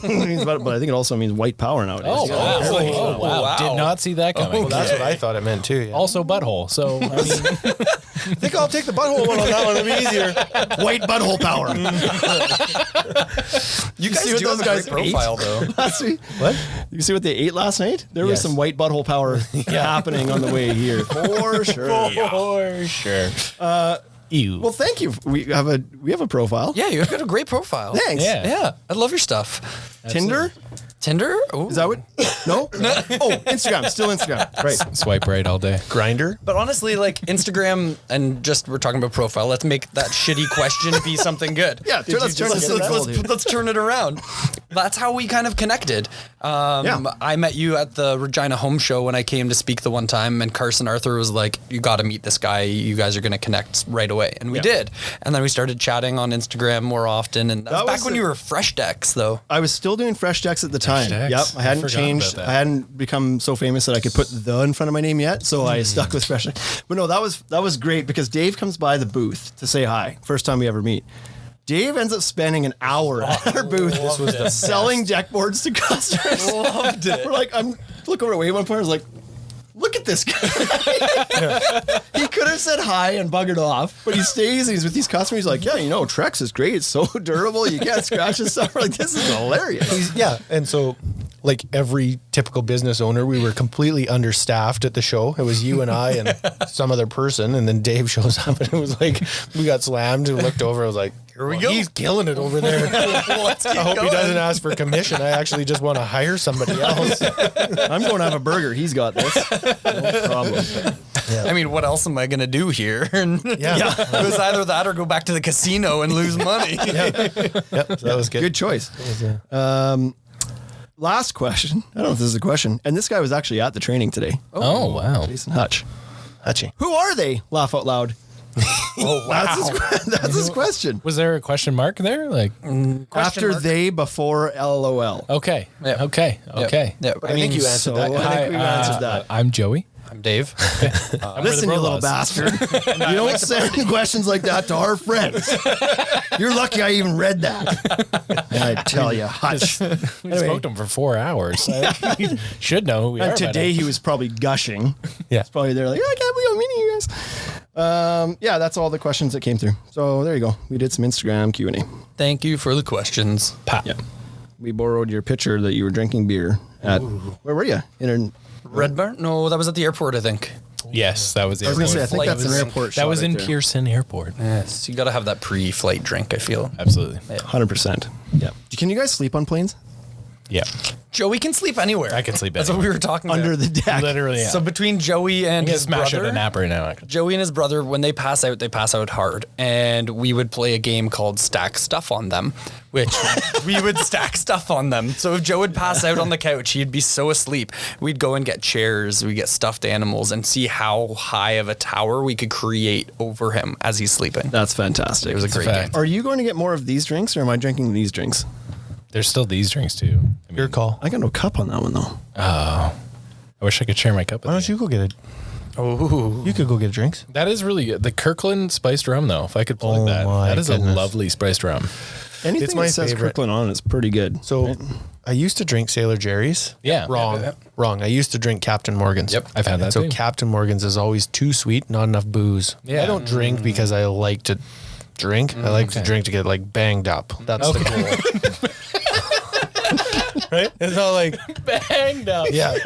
It means but I think it also means white power nowadays. Oh, wow. Did not see that coming. Well, that's what I thought it meant too. Yeah. Also butthole. So, I mean, I think I'll take the butthole one on that one. It'll be easier. White butthole power. You guys see what do those have a guys great profile, though. Last week. What? You see what they ate last night? There was Yes. some white butthole power happening on the way here. For sure. for sure. Ew. Well, thank you. We have a profile. Yeah, you've got a great profile. Thanks. Yeah. Yeah, I love your stuff. Tinder? Tinder? Ooh. Is that what? No? Oh, Instagram. Still Instagram. Right. Swipe right all day. Grinder. But honestly, like Instagram, and just we're talking about profile. Let's make that shitty question be something good. Yeah, let's turn this Let's turn it around. That's how we kind of connected. I met you at the Regina Home Show when I came to speak the one time, and Carson Arthur was like, "You got to meet this guy. You guys are going to connect right away," and we did. And then we started chatting on Instagram more often. And that was back when you were Fresh Decks, though. I was still doing Fresh Decks at the time. Decks. Yep. I hadn't forgot changed. about that. I hadn't become so famous that I could put the in front of my name yet. So I stuck with Fresh Decks. But no, that was great because Dave comes by the booth to say hi. First time we ever meet. Dave ends up spending an hour at our booth selling deck boards to customers. Loved it. We're like, look over at Wade one point. I was like, look at this guy. He could have said hi and buggered off, but he stays and he's with these customers. He's like, yeah, Trex is great. It's so durable. You can't scratch and stuff. We're like, this is hilarious. And so, like every typical business owner, we were completely understaffed at the show. It was you and I and some other person, and then Dave shows up, and it was like we got slammed and looked over. I was like, "Here we go. He's killing it over there." I hope he doesn't ask for commission. I actually just want to hire somebody else. I'm going to have a burger. He's got this. No problem. I mean, what else am I going to do here? It was either that or go back to the casino and lose money. Yep, so that was good. Good choice. Last question. I don't know if this is a question. And this guy was actually at the training today. Oh, wow. Jason Hutch. Hutchie. Who are they? Laugh out loud. Oh, wow. That's his question. Was there a question mark there? Like, After they, before LOL. Okay. Yeah. Okay. Okay. Yeah. I think you answered that. I think we answered that. I'm Joey. I'm Dave. Listen, you little BroLaws. bastard. You don't send questions like that to our friends. You're lucky I even read that. I tell you, Hutch. We spoke to him for 4 hours. He should know who we are. And today he was probably gushing. Yeah. He's probably there like, I can't believe I'm meeting you guys. Yeah, that's all the questions that came through. So there you go. We did some Instagram Q&A. Thank you for the questions. Pat. Yeah. We borrowed your picture that you were drinking beer at. Where were you? In Red Barn? No, that was at the airport, I think. Yes, that was the I was going to say, I airport. think that's an airport shot That was right in there. Pearson Airport. Yes, you got to have that pre-flight drink, I feel. Absolutely. 100%. Yeah. Can you guys sleep on planes? Yeah. Joey can sleep anywhere. I can sleep That's what we were talking about. Under the deck. Literally, yeah. So between Joey and I can his smash brother, out a nap right now. Actually. Joey and his brother, when they pass out hard. And we would play a game called Stack Stuff on Them, which we would stack stuff on them. So if Joe would pass out on the couch, he'd be so asleep. We'd go and get chairs, we'd get stuffed animals and see how high of a tower we could create over him as he's sleeping. That's fantastic. It was a great game. Are you going to get more of these drinks or am I drinking these drinks? There's still these drinks too. I mean, Your call. I got no cup on that one though. I wish I could share my cup. With Why don't you go get it? Oh, You could go get drinks. That is really good. The Kirkland spiced rum, though. If I could plug Oh that, my that is goodness. a lovely spiced rum. Anything It's my that says favorite. Kirkland on it's pretty good. So right? I used to drink Sailor Jerry's. Yeah. Wrong. Yeah. Wrong. I used to drink Captain Morgan's. Yep, I've had that So too. Captain Morgan's is always too sweet, not enough booze. Yeah. I don't drink because I like to drink. I like to drink to get like banged up. That's the goal. Right? It's not like Banged up. yeah.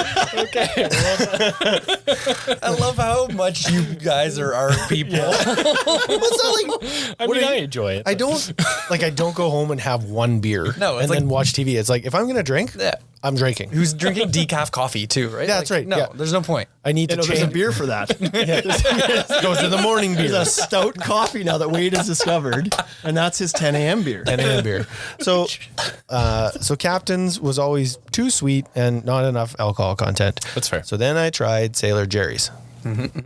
I love how much you guys are our people. It's not like I mean, I enjoy it. I don't go home and have one beer No, it's and like- then watch TV. It's like if I'm gonna drink, Yeah. I'm drinking. Who's drinking decaf coffee too, right? Yeah, that's right, No, yeah. there's no point. I need to There's a change. beer for that. Goes to the morning There's beer. a stout coffee now that Wade has discovered, and that's his 10 a.m. beer. 10 a.m. beer. So Captain's was always too sweet and not enough alcohol content. That's fair. So then I tried Sailor Jerry's.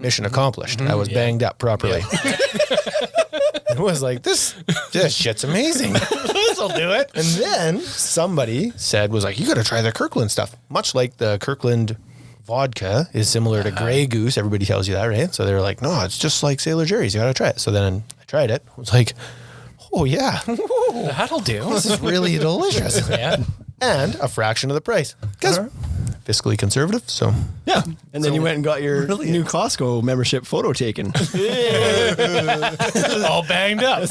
Mission accomplished. I was banged up properly. It was like, this shit's amazing. This'll do it. And then somebody was like, you got to try the Kirkland stuff. Much like the Kirkland vodka is similar to Grey Goose. Everybody tells you that, right? So they're like, no, it's just like Sailor Jerry's. You got to try it. So then I tried it. I was like, oh yeah, That'll do. this is really delicious. Yeah. And a fraction of the price. Because fiscally conservative, so Yeah. And then you went and got your new Costco membership photo taken. All banged up.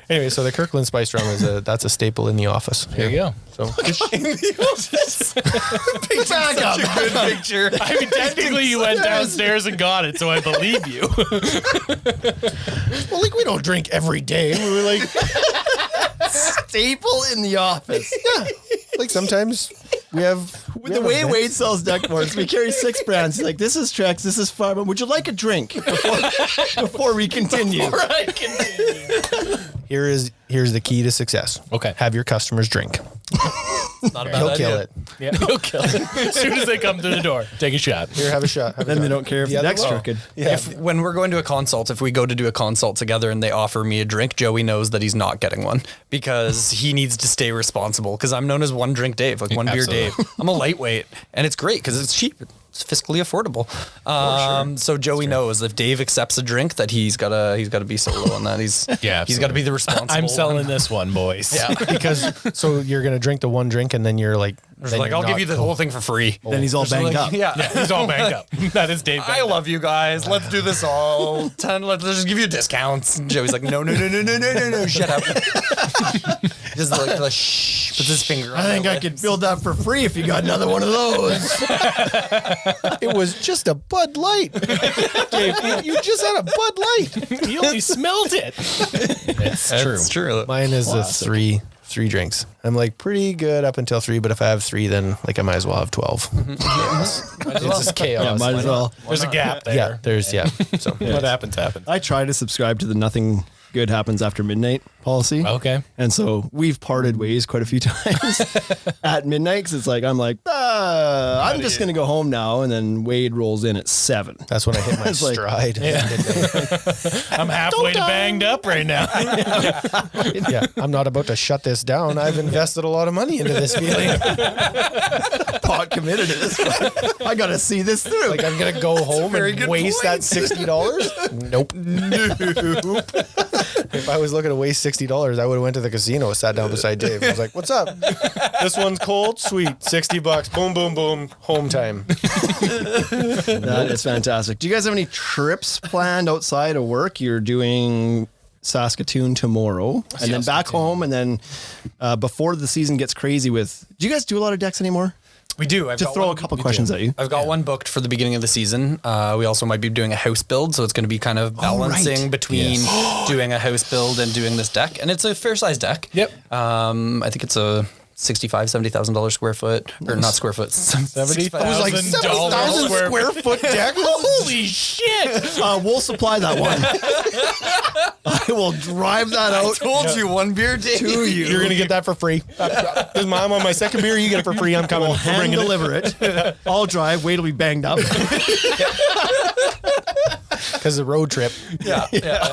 anyway, so the Kirkland Spice Rum that's a staple in the office. There you go. So Back up. Good picture. I mean, technically, you went downstairs and got it, so I believe you. well, like we don't drink every day. We were like, Staple in the office. yeah, like sometimes we have. With the way Wade sells deck boards, we carry 6 brands. He's like, this is Trex, this is Farm. Would you like a drink before we continue? Here's the key to success. Okay. Have your customers drink. Not a bad He'll idea. kill it. Yeah, he'll kill it. As soon as they come through the door, take a shot. Here, have a shot. Have a Then shot. they don't care if the other deck's one. crooked. Yeah. When we're going to a consult, if we go to do a consult together and they offer me a drink, Joey knows that he's not getting one because he needs to stay responsible. Because I'm known as one drink Dave, like one beer Absolutely. Dave. I'm a lightweight, and it's great because it's cheap. fiscally affordable. So Joey knows if Dave accepts a drink that he's gotta be solo on that. He's got to be the responsible. I'm selling this one, boys. Yeah. Because so you're gonna drink the one drink and then you're like, I'll give you the whole thing for free. Then he's all banged up. Yeah. He's all banged up. That is Dave. I love you guys. Let's do this all. Let's just give you discounts. And Joey's like, no, shut up. Just like puts his finger on I think I could build that for free if you got another one of those. It was just a Bud Light. Dave, you just had a Bud Light. He only smelled it. It's true. Mine is the three drinks. I'm like pretty good up until 3, but if I have 3, then like I might as well have 12. It's just chaos. Yeah, might as well. There's a gap there. Yeah, So What happens. I try to subscribe to the nothing good happens after midnight policy. Okay. And so we've parted ways quite a few times at midnight because it's like, I'm I'm just going to go home now. And then Wade rolls in at 7. that's when I hit my It's like- stride. I'm halfway to banged up right now. Yeah, I'm not about to shut this down. I've invested a lot of money into this feeling. Pot committed to this one. I got to see this through. Like I'm gonna go home and waste that $60. Nope. If I was looking to waste $60, I would have went to the casino, sat down beside Dave. I was like, "What's up? This one's cold, sweet, $60. Boom, boom, boom. Home time." That is fantastic. Do you guys have any trips planned outside of work? You're doing Saskatoon tomorrow and then back home. And then before the season gets crazy do you guys do a lot of decks anymore? We do. To throw a couple questions at you. I've got one booked for the beginning of the season. We also might be doing a house build, so it's going to be kind of balancing between doing a house build and doing this deck. And it's a fair size deck. Yep. I think it's a $70,000 square foot, or not square foot. 70,000 I was like, 70,000 square foot deck. Holy shit! We'll supply that one. I will drive that out. Told you one beer day. To you. You're gonna get that for free. Because I'm on my second beer. You get it for free. I'm coming. We'll We're hand bringing it. deliver it. I'll drive. Wade will be banged up. Because the road trip. Yeah,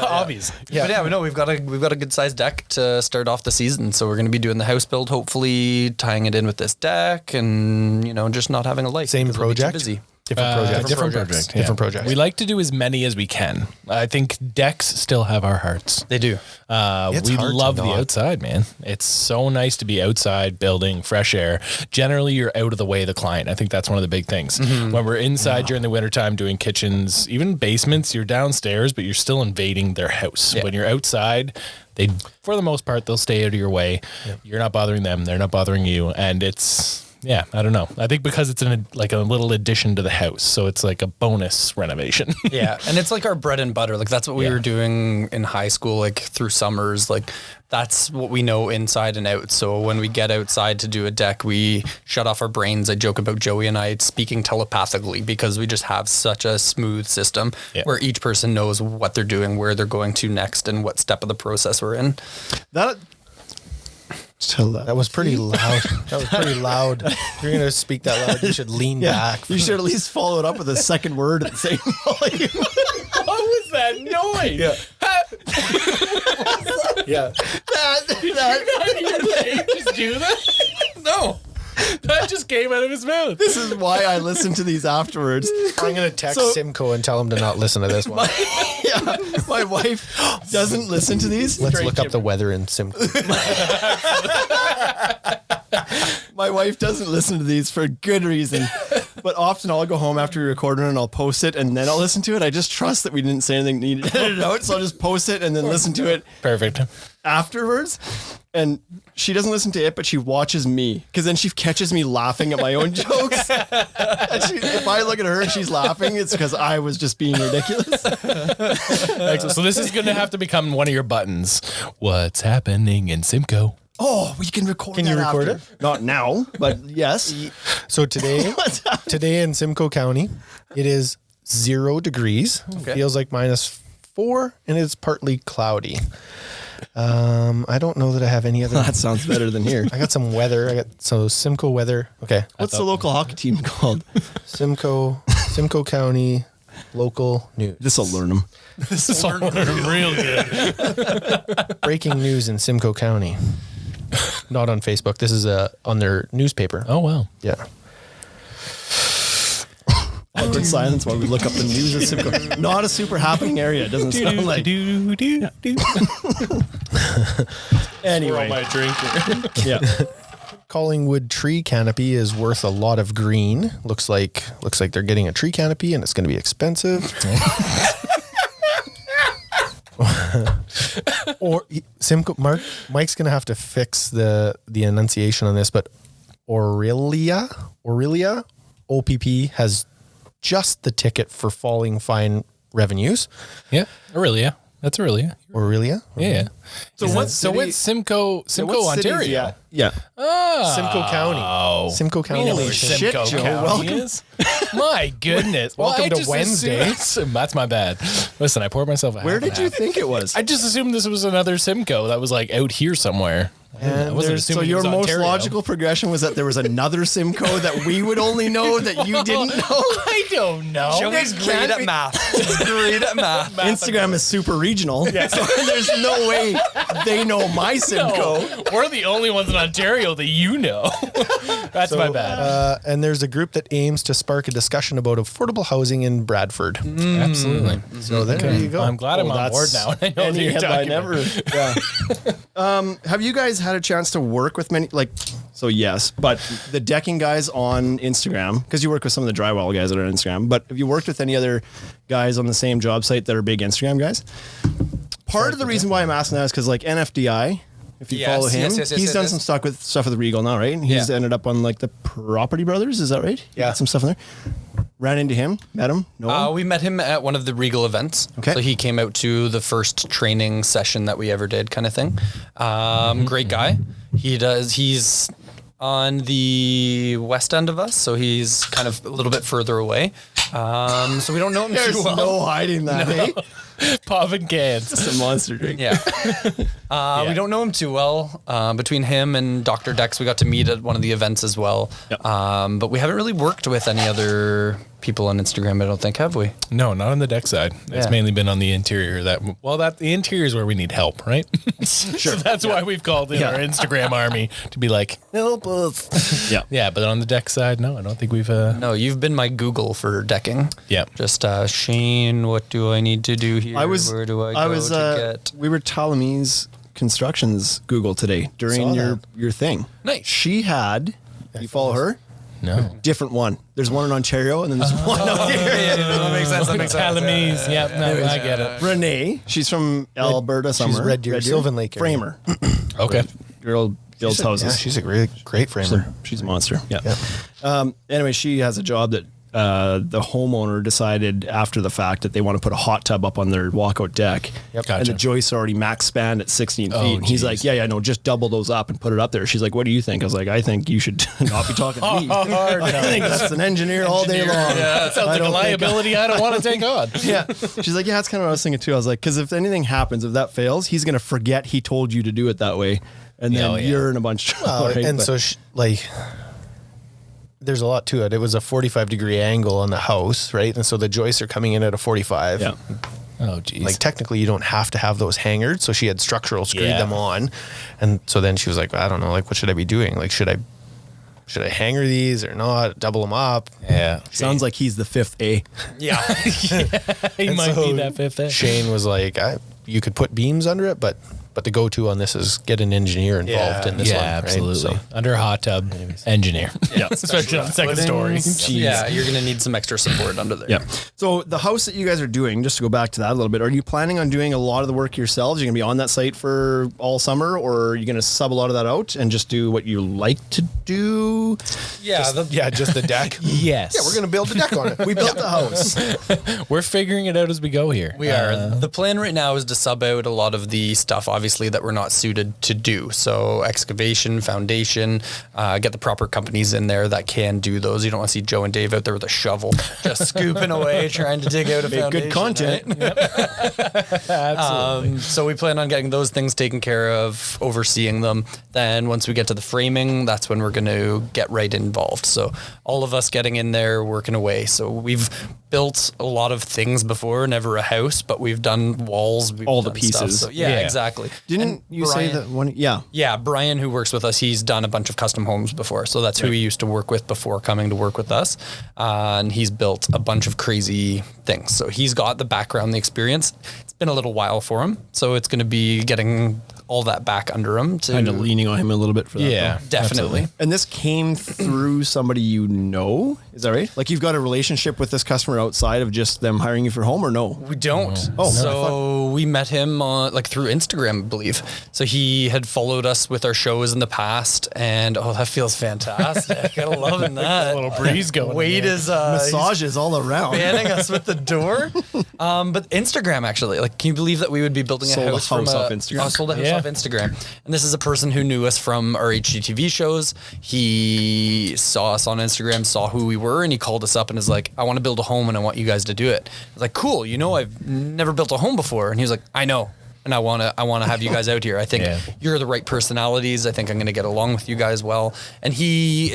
Obviously. Yeah. But yeah, we know we've got a good sized deck to start off the season. So we're going to be doing the house build, hopefully tying it in with this deck, and just not having a life. Same because we'll be too project? busy. Different project. Different projects. project. Different projects. We like to do as many as we can. I think decks still have our hearts. They do. It's We hard to love the not. outside, man. It's so nice to be outside, building fresh air. Generally, you're out of the way of the client. I think that's one of the big things. When we're inside during the wintertime doing kitchens, even basements, you're downstairs, but you're still invading their house. Yeah. When you're outside, for the most part, they'll stay out of your way. You're not bothering them. They're not bothering you. And yeah, I don't know. I think because it's like a little addition to the house, so it's like a bonus renovation. Yeah, and it's like our bread and butter. Like that's what we were doing in high school, like through summers. Like that's what we know inside and out. So when we get outside to do a deck, we shut off our brains. I joke about Joey and I speaking telepathically because we just have such a smooth system where each person knows what they're doing, where they're going to next, and what step of the process we're in. That was pretty loud. That was pretty loud. If you're gonna speak that loud, you should lean back. You should at least follow it up with a second word at the same volume. What was that noise? Yeah. Just do that? No. That just came out of his mouth. This is why I listen to these afterwards. I'm gonna text So- Simcoe and tell him to not listen to this one. My wife doesn't listen to these. Let's look up the weather in Simcoe. My wife doesn't listen to these for good reason. But often I'll go home after we record it and I'll post it and then I'll listen to it. I just trust that we didn't say anything needed to edit it out. So I'll just post it and then listen to it Perfect. afterwards. And she doesn't listen to it, but she watches me because then she catches me laughing at my own jokes. And if I look at her and she's laughing, it's because I was just being ridiculous. Excellent. So this is going to have to become one of your buttons. What's happening in Simcoe? Oh, we can record Can you that record after. Not now, but yes. So today in Simcoe County, it is 0 degrees. Feels like -4, and it's partly cloudy. I don't know that I have any other. That sounds better than here. I got some weather. Simcoe weather. Okay. What's the local hockey team called? Simcoe County local news. This will learn them. This is real good. Breaking news in Simcoe County. Not on Facebook. This is on their newspaper. Oh, wow. Yeah. awkward silence while we look up the news of Simcoe. Not a super happening area. It doesn't sound like. Anyway, my drink. yeah. Collingwood tree canopy is worth a lot of green. Looks like they're getting a tree canopy and it's going to be expensive. Or Simcoe, Mike's going to have to fix the enunciation on this, but Aurelia OPP has just the ticket for falling fine revenues. Yeah, Aurelia. That's Aurelia. Aurelia? Yeah. So what's Simcoe, Ontario? Yeah. Simcoe County. Simcoe County. Holy shit, Simcoe Joe. County Welcome. is. My goodness. Welcome I to just Wednesday. assumed- That's my bad. Listen, I poured myself a Where half and did you half. think it was? I just assumed this was another Simcoe that was like out here somewhere. I wasn't So assuming it your was most Ontario. logical progression was that there was another Simcoe that we would only know that you didn't know. I don't know. Joey's It great can't at be- math. He's great at math. Instagram is super regional, so there's no way they know my Simcoe. No, we're the only ones in Ontario that you know. That's my bad. And there's a group that aims to spark a discussion about affordable housing in Bradford. Absolutely. So there you go. I'm glad I'm on board That's now. I know what any you're headline talking about. ever. Yeah. Have you guys had a chance to work with many? So yes, but the decking guys on Instagram, because you work with some of the drywall guys that are on Instagram. But have you worked with any other guys on the same job site that are big Instagram guys? Part of the reason why I'm asking that is because like NFDI. If you Yes, follow him, yes, he's done some stuff with Regal now, right? And he's ended up on like the Property Brothers, is that right? He got some stuff in there. Ran into him, met him, know him. We met him at one of the Regal events. Okay. So he came out to the first training session that we ever did, kind of thing. Great guy. He's on the west end of us, so he's kind of a little bit further away. So we don't know him There's too well. no hiding that, hey? Popping cans. It's a monster drink. Yeah. We don't know him too well. Between him and Dr. Dex, we got to meet at one of the events as well. Yep. But we haven't really worked with any other people on Instagram, I don't think, have we? No, not on the deck side. It's Yeah. mainly been on the interior. The interior is where we need help, right? Sure. So that's why we've called in our Instagram army to be like, help us. Yeah. Yeah, but on the deck side, no, I don't think we've. No, you've been my Google for decking. Yeah. Just Shane, what do I need to do here? Where do I go to get? We were Ptolemy's Constructions Google today during Saw your thing. Nice. She had, you follow her? No. Different one. There's one in Ontario and then there's one out here. That makes sense. Calamese. Yeah, no, I get it. Renee, she's from Alberta somewhere. Red Deer, Sylvan Lake area. Framer. Okay. Girl builds houses. Yeah, she's a great framer. She's a monster. Yeah. Anyway, she has a job that the homeowner decided after the fact that they want to put a hot tub up on their walkout deck. Yep. And the Gotcha. joists are already max spanned at 16 feet. Oh, And he's geez. like, yeah, no, just double those up and put it up there. She's like, what do you think? I was like, I think you should not be talking to me. I think that's an engineer all day long. Yeah, that sounds like a don't think- liability I don't want to take on. Yeah. She's like, yeah, that's kind of what I was thinking too. I was like, because if anything happens, if that fails, he's going to forget he told you to do it that way. And then Oh, yeah. you're in a bunch of trouble. right? And But- so there's a lot to it. It was a 45-degree angle on the house, right? And so the joists are coming in at a 45. yeah. Oh, geez. Like technically you don't have to have those hangered. So she had structural screwed Yeah. them on. And so then she was like, I don't know, like what should I be doing? Like should I hanger these or not? Double them up? yeah. Sounds like he's the fifth A. Yeah. He And might so be that fifth edge. Shane was like, you could put beams under it, but the go-to on this is get an engineer involved in this one. Yeah, right? absolutely. So- Under a hot tub, engineer. Yeah. Especially on the second story. Yeah, you're going to need some extra support under there. Yeah. So the house that you guys are doing, just to go back to that a little bit, are you planning on doing a lot of the work yourselves? You're going to be on that site for all summer, or are you going to sub a lot of that out and just do what you like to do? Yeah. just the deck. Yes. Yeah, we're going to build the deck on it. We built the house. We're figuring it out as we go here. We are. The plan right now is to sub out a lot of the stuff, obviously, that we're not suited to do. So excavation, foundation, get the proper companies in there that can do those. You don't want to see Joe and Dave out there with a shovel just scooping away, trying to dig out a Make foundation. good content. Right? Absolutely. So we plan on getting those things taken care of, overseeing them. Then once we get to the framing, that's when we're going to get right involved. So all of us getting in there, working away. So we've built a lot of things before, never a house, but we've done walls, we've All the done stuff. pieces. So, yeah, exactly. Didn't And you say Brian- that one? Yeah. Yeah, Brian, who works with us, he's done a bunch of custom homes before. So that's who he used to work with before coming to work with us. And he's built a bunch of crazy things. So he's got the background, the experience. It's been a little while for him. So it's going to be getting all that back under him. To Kind of leaning on him a little bit for that. Yeah, though. definitely. And this came through somebody you know? Is that right? Like you've got a relationship with this customer outside of just them hiring you for home or no? We don't. Oh, so we met him through Instagram, I believe. So he had followed us with our shows in the past, and that feels fantastic. I'm loving that. A little breeze going. Wade is Massages all around. fanning us with the door. But Instagram, actually, like, can you believe that we would be building Sold a a house house from off Instagram. Sold a house Yeah. off Instagram. And this is a person who knew us from our HGTV shows. He saw us on Instagram, saw who we were, and he called us up and is like, I want to build a home and I want you guys to do it. I was like, cool, I've never built a home before. And he was like, I know. And I want to have you guys out here. I think you're the right personalities. I think I'm going to get along with you guys well. And he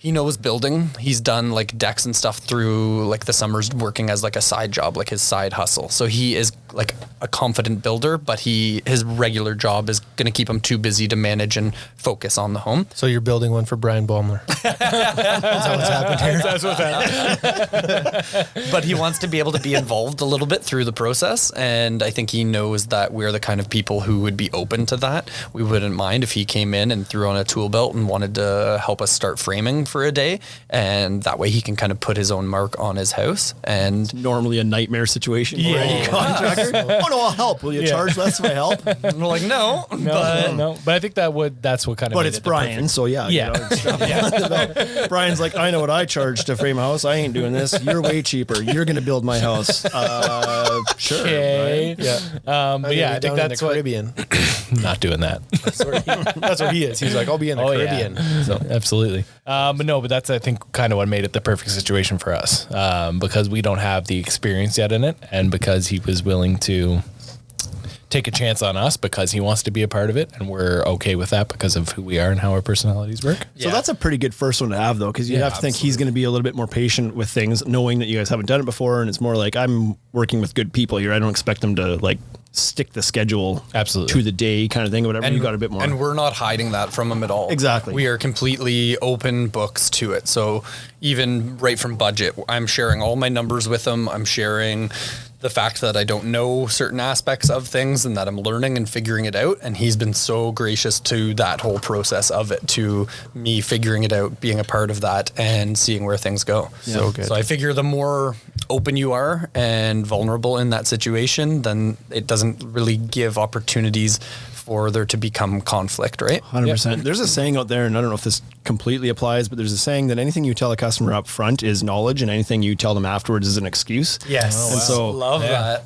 knows building. He's done like decks and stuff through like the summers working as like a side job, like his side hustle. So he is like a confident builder, but his regular job is going to keep him too busy to manage and focus on the home. So you're building one for Brian Baumler. That's how what's happened here. That's what's happening. But he wants to be able to be involved a little bit through the process. And I think he knows that we're the kind of people who would be open to that. We wouldn't mind if he came in and threw on a tool belt and wanted to help us start framing for a day. And that way he can kind of put his own mark on his house. And Normally a nightmare situation for any contractor. Oh no, I'll help. Will you charge less if I help? we're like, no. No. But I think that's what kind of. But made it's it the Brian, perfect- so yeah. Yeah. Brian's like, I know what I charge to frame a house. I ain't doing this. You're way cheaper. You're going to build my house. Sure. Okay. Yeah. But yeah, I think down in that's the what. Caribbean. Not doing that. That's where he is. He's like, I'll be in the Caribbean. So absolutely. But that's I think kind of what made it the perfect situation for us because we don't have the experience yet in it, and because he was willing to take a chance on us because he wants to be a part of it, and we're okay with that because of who we are and how our personalities work. So that's a pretty good first one to have, though, because you have to think he's going to be a little bit more patient with things, knowing that you guys haven't done it before, and it's more like I'm working with good people here. I don't expect them to like stick the schedule Absolutely. to the day kind of thing or whatever. You got a bit more. And we're not hiding that from him at all. Exactly. We are completely open books to it. So even right from budget, I'm sharing all my numbers with him. I'm sharing the fact that I don't know certain aspects of things and that I'm learning and figuring it out. And he's been so gracious to that whole process of it, to me figuring it out, being a part of that and seeing where things go. So good. So I figure the more open you are and vulnerable in that situation, then it doesn't really give opportunities for there to become conflict, right? 100%. There's a saying out there, and I don't know if this completely applies, but there's a saying that anything you tell a customer up front is knowledge, and anything you tell them afterwards is an excuse. Yes. And so Love that.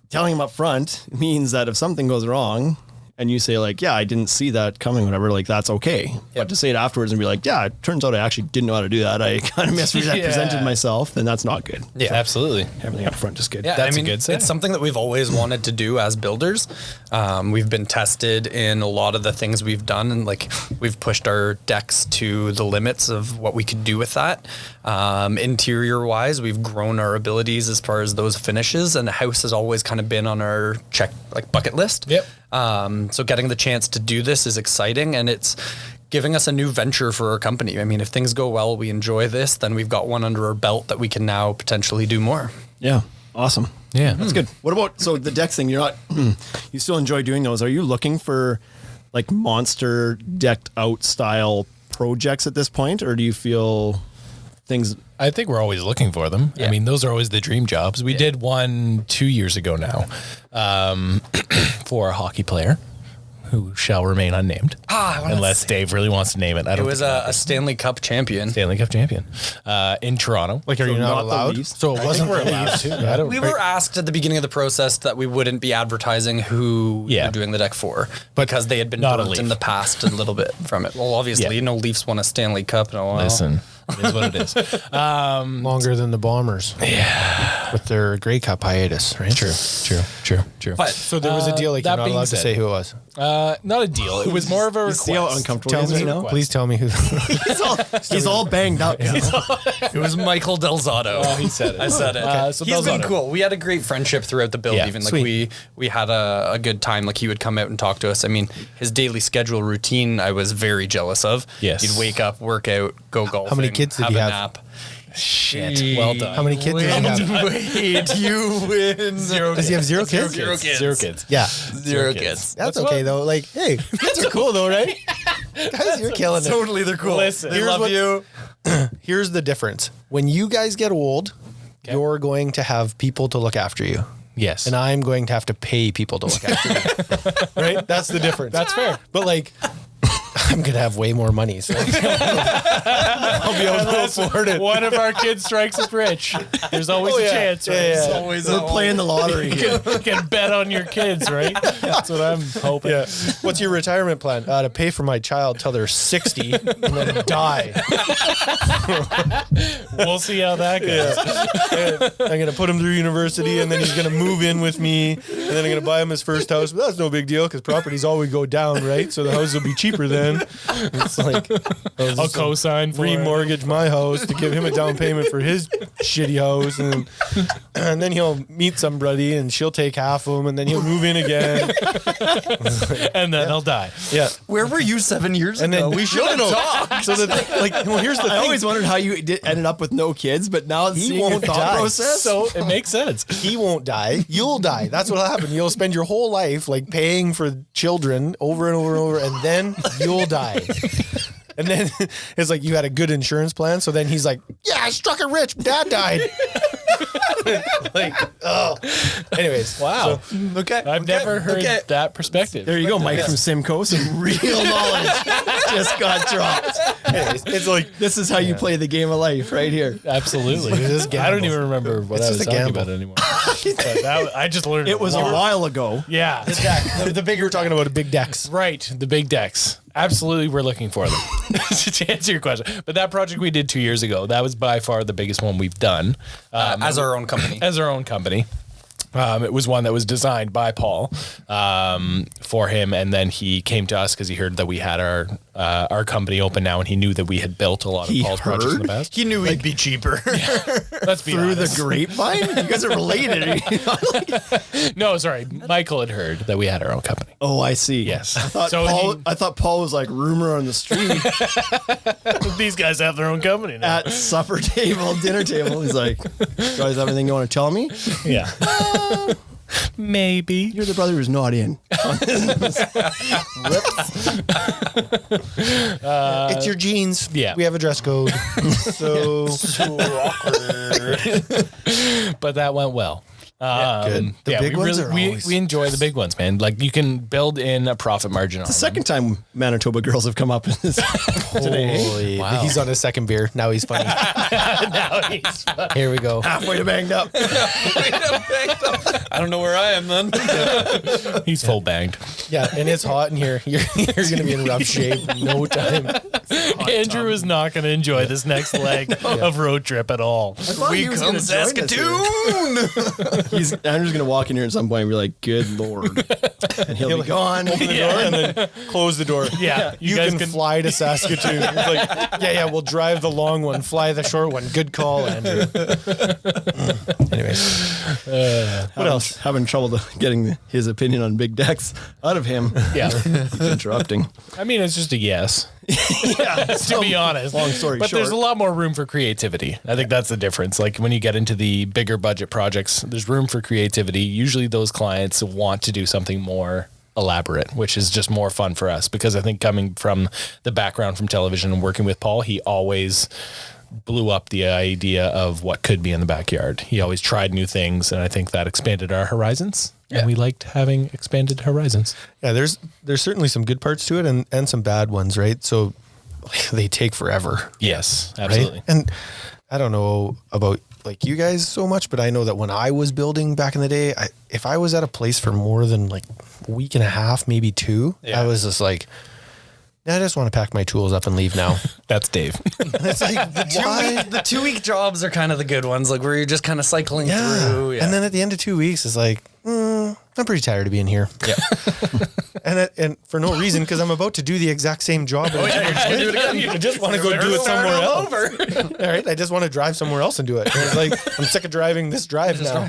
telling them up front means that if something goes wrong and you say like, yeah, I didn't see that coming, whatever, like that's okay. But to say it afterwards and be like, yeah, it turns out I actually didn't know how to do that. I kind of misrepresented myself, then that's not good. Yeah, absolutely. Everything up front is good. Yeah, That's I a mean, good saying. it's something that we've always wanted to do as builders. We've been tested in a lot of the things we've done, and like we've pushed our decks to the limits of what we could do with that. Interior wise, we've grown our abilities as far as those finishes, and the house has always kind of been on our bucket list. Yep. So getting the chance to do this is exciting, and it's giving us a new venture for our company. I mean, if things go well, we enjoy this, then we've got one under our belt that we can now potentially do more. Yeah. Awesome. Yeah. That's good. What about, so the decks thing, you still enjoy doing those. Are you looking for like monster decked out style projects at this point? Or do you feel things? I think we're always looking for them. Yeah. I mean, those are always the dream jobs. We did one 2 years ago now for a hockey player who shall remain unnamed. Unless Dave really wants to name it. I It don't was think a Stanley Cup champion. Stanley Cup champion in Toronto. Like, are you not not the allowed? Leafs? So it wasn't we're the allowed Leafs. to. I don't, We were asked at the beginning of the process that we wouldn't be advertising who we were doing the deck for, because they had been not a burnt in Leaf. the past a little bit from it. Well, obviously, Yeah. Leafs won a Stanley Cup in a while. Listen, it is what it is. Longer than the Bombers. with their Grey Cup hiatus, right? True. But So there was a deal, like you're that not being allowed to said- say who it was. Not a deal. It was more of a You request. see how uncomfortable Tell he is me, right now? please tell me who. He's all banged up. it was Michael Delzato. Oh, he said it. I said it. So He's been Delzato. cool. We had a great friendship throughout the build. Yeah, even like sweet. we had a good time. Like he would come out and talk to us. I mean, his daily schedule routine, I was very jealous of. Yes. He'd wake up, work out, go golfing. many kids did have he a have? nap. Shit. Well done. How many kids does he have? Wait, you win. Zero. Does he have zero kids? Zero kids. Yeah. Zero kids. That's okay though. Like, hey, kids are cool though, right? Guys, you're killing it. Totally, they're cool. Listen, they love you. Here's the difference. When you guys get old, you're going to have people to look after you. Yes. And I'm going to have to pay people to look after you. Right? That's the difference. That's fair. But like, I'm going to have way more money. So I'll be able to afford it. One of our kids strikes us rich. There's always a chance, right? Yeah. Always We're playing the lottery here. You can bet on your kids, right? That's what I'm hoping. Yeah. What's your retirement plan? To pay for my child till they're 60 and then die. We'll see how that goes. I'm going to put him through university and then he's going to move in with me and then I'm going to buy him his first house. But that's no big deal because properties always go down, right? So the house will be cheaper then. It's like, I'll co-sign for it. remortgage my house to give him a down payment for his shitty house. And then he'll meet somebody and she'll take half of him and then he'll move in again. and then I'll die. Yeah. Where were you 7 years And then ago? We should have talked. So that, like, well, here's the I thing. always wondered how you ended up with no kids, but now He seeing your won't thought die. process. So it makes sense. He won't die. You'll die. That's what'll happen. You'll spend your whole life like paying for children over and over and over, and then you'll die. And then it's like you had a good insurance plan. So then he's like, "Yeah, I struck it rich. Dad died." Like, oh. Anyways, Wow. Okay. I've never heard that perspective. There you go, Mike from Simcoe. Some real knowledge just got dropped. anyways, it's like This is how you play the game of life right here. Absolutely. I don't even remember what I was just a talking gamble. about anymore. But I just learned It was a while ago. Yeah. the big. We're talking about a big decks. Right. The big decks. Absolutely. We're looking for them to answer your question. But that project we did 2 years ago, that was by far the biggest one we've done. As our own company. As our own company. It was one that was designed by Paul for him, and then he came to us because he heard that we had our company open now, and he knew that we had built a lot of He Paul's projects in the heard? past. He knew he'd be cheaper. Let's be Through honest. the grapevine? You guys are related. No, sorry, Michael had heard that we had our own company. Oh, I see. Yes. I thought Paul was like rumor on the street These guys have their own company now. at supper table, dinner table. He's like, "You guys have anything you want to tell me?" Yeah. Maybe. You're the brother who's not in. It's your jeans. Yeah. We have a dress code. So But that went well. good. The big we ones are always- we enjoy the big ones, man. Like you can build in a profit margin on The second time Manitoba girls have come up in this today. Holy, Wow. he's on his second beer. Now he's funny. Here we go. Halfway to banged up. I don't know where I am then. them. He's full banged. Yeah, and it's hot in here. You're going to be in rough shape in no time. Andrew is not going to enjoy this next leg of road trip at all. We come Saskatoon. Andrew's gonna walk in here at some point and be like, "Good Lord," and he'll be gone. Open the door and then close the door. Yeah, You guys can fly to Saskatoon. It's like, yeah, we'll drive the long one, fly the short one. Good call, Andrew. Anyways, What else? Having trouble getting his opinion on big decks out of him. Yeah. He's interrupting. I mean, it's just a yes. Yeah, To be honest. long story but short. there's a lot more room for creativity. I think that's the difference. Like when you get into the bigger budget projects, there's room for creativity. Usually those clients want to do something more elaborate, which is just more fun for us because I think coming from the background from television and working with Paul, he always blew up the idea of what could be in the backyard. He always tried new things, and I think that expanded our horizons. Yeah. And we liked having expanded horizons. yeah, there's certainly some good parts to it and some bad ones, right? So they take forever. Yes, Right? absolutely. And I don't know about like you guys so much, but I know that when I was building back in the day, if I was at a place for more than like a week and a half, maybe two, Yeah. I was just like, I just want to pack my tools up and leave now. That's Dave. It's like, why? The 2 week jobs are kind of the good ones, like where you're just kind of cycling through. Yeah. And then at the end of 2 weeks, it's like, I'm pretty tired of being here. Yeah. And for no reason, because I'm about to do the exact same job. I just want to go do it somewhere else. All right, I just want to drive somewhere else and do it. And it's like, I'm sick of driving this drive now.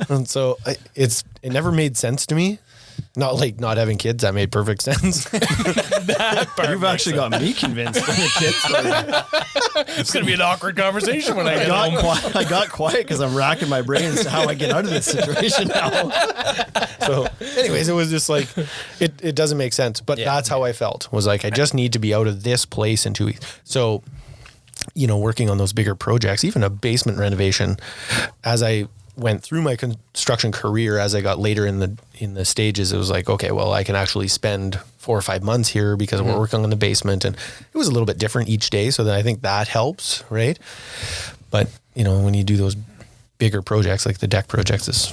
And so it never made sense to me. Not like not having kids, that made perfect sense. You've actually got me convinced on the kids story. It's going to be an awkward conversation when I get home. I got quiet because I'm racking my brain as to how I get out of this situation now. So anyways, it was just like, it doesn't make sense. But that's how I felt, was like, I just need to be out of this place in 2 weeks. So, working on those bigger projects, even a basement renovation, as I went through my construction career, as I got later in the stages, it was like, okay, well, I can actually spend 4 or 5 months here because we're working on the basement, and it was a little bit different each day. So then I think that helps, right? But when you do those bigger projects, like the deck projects, is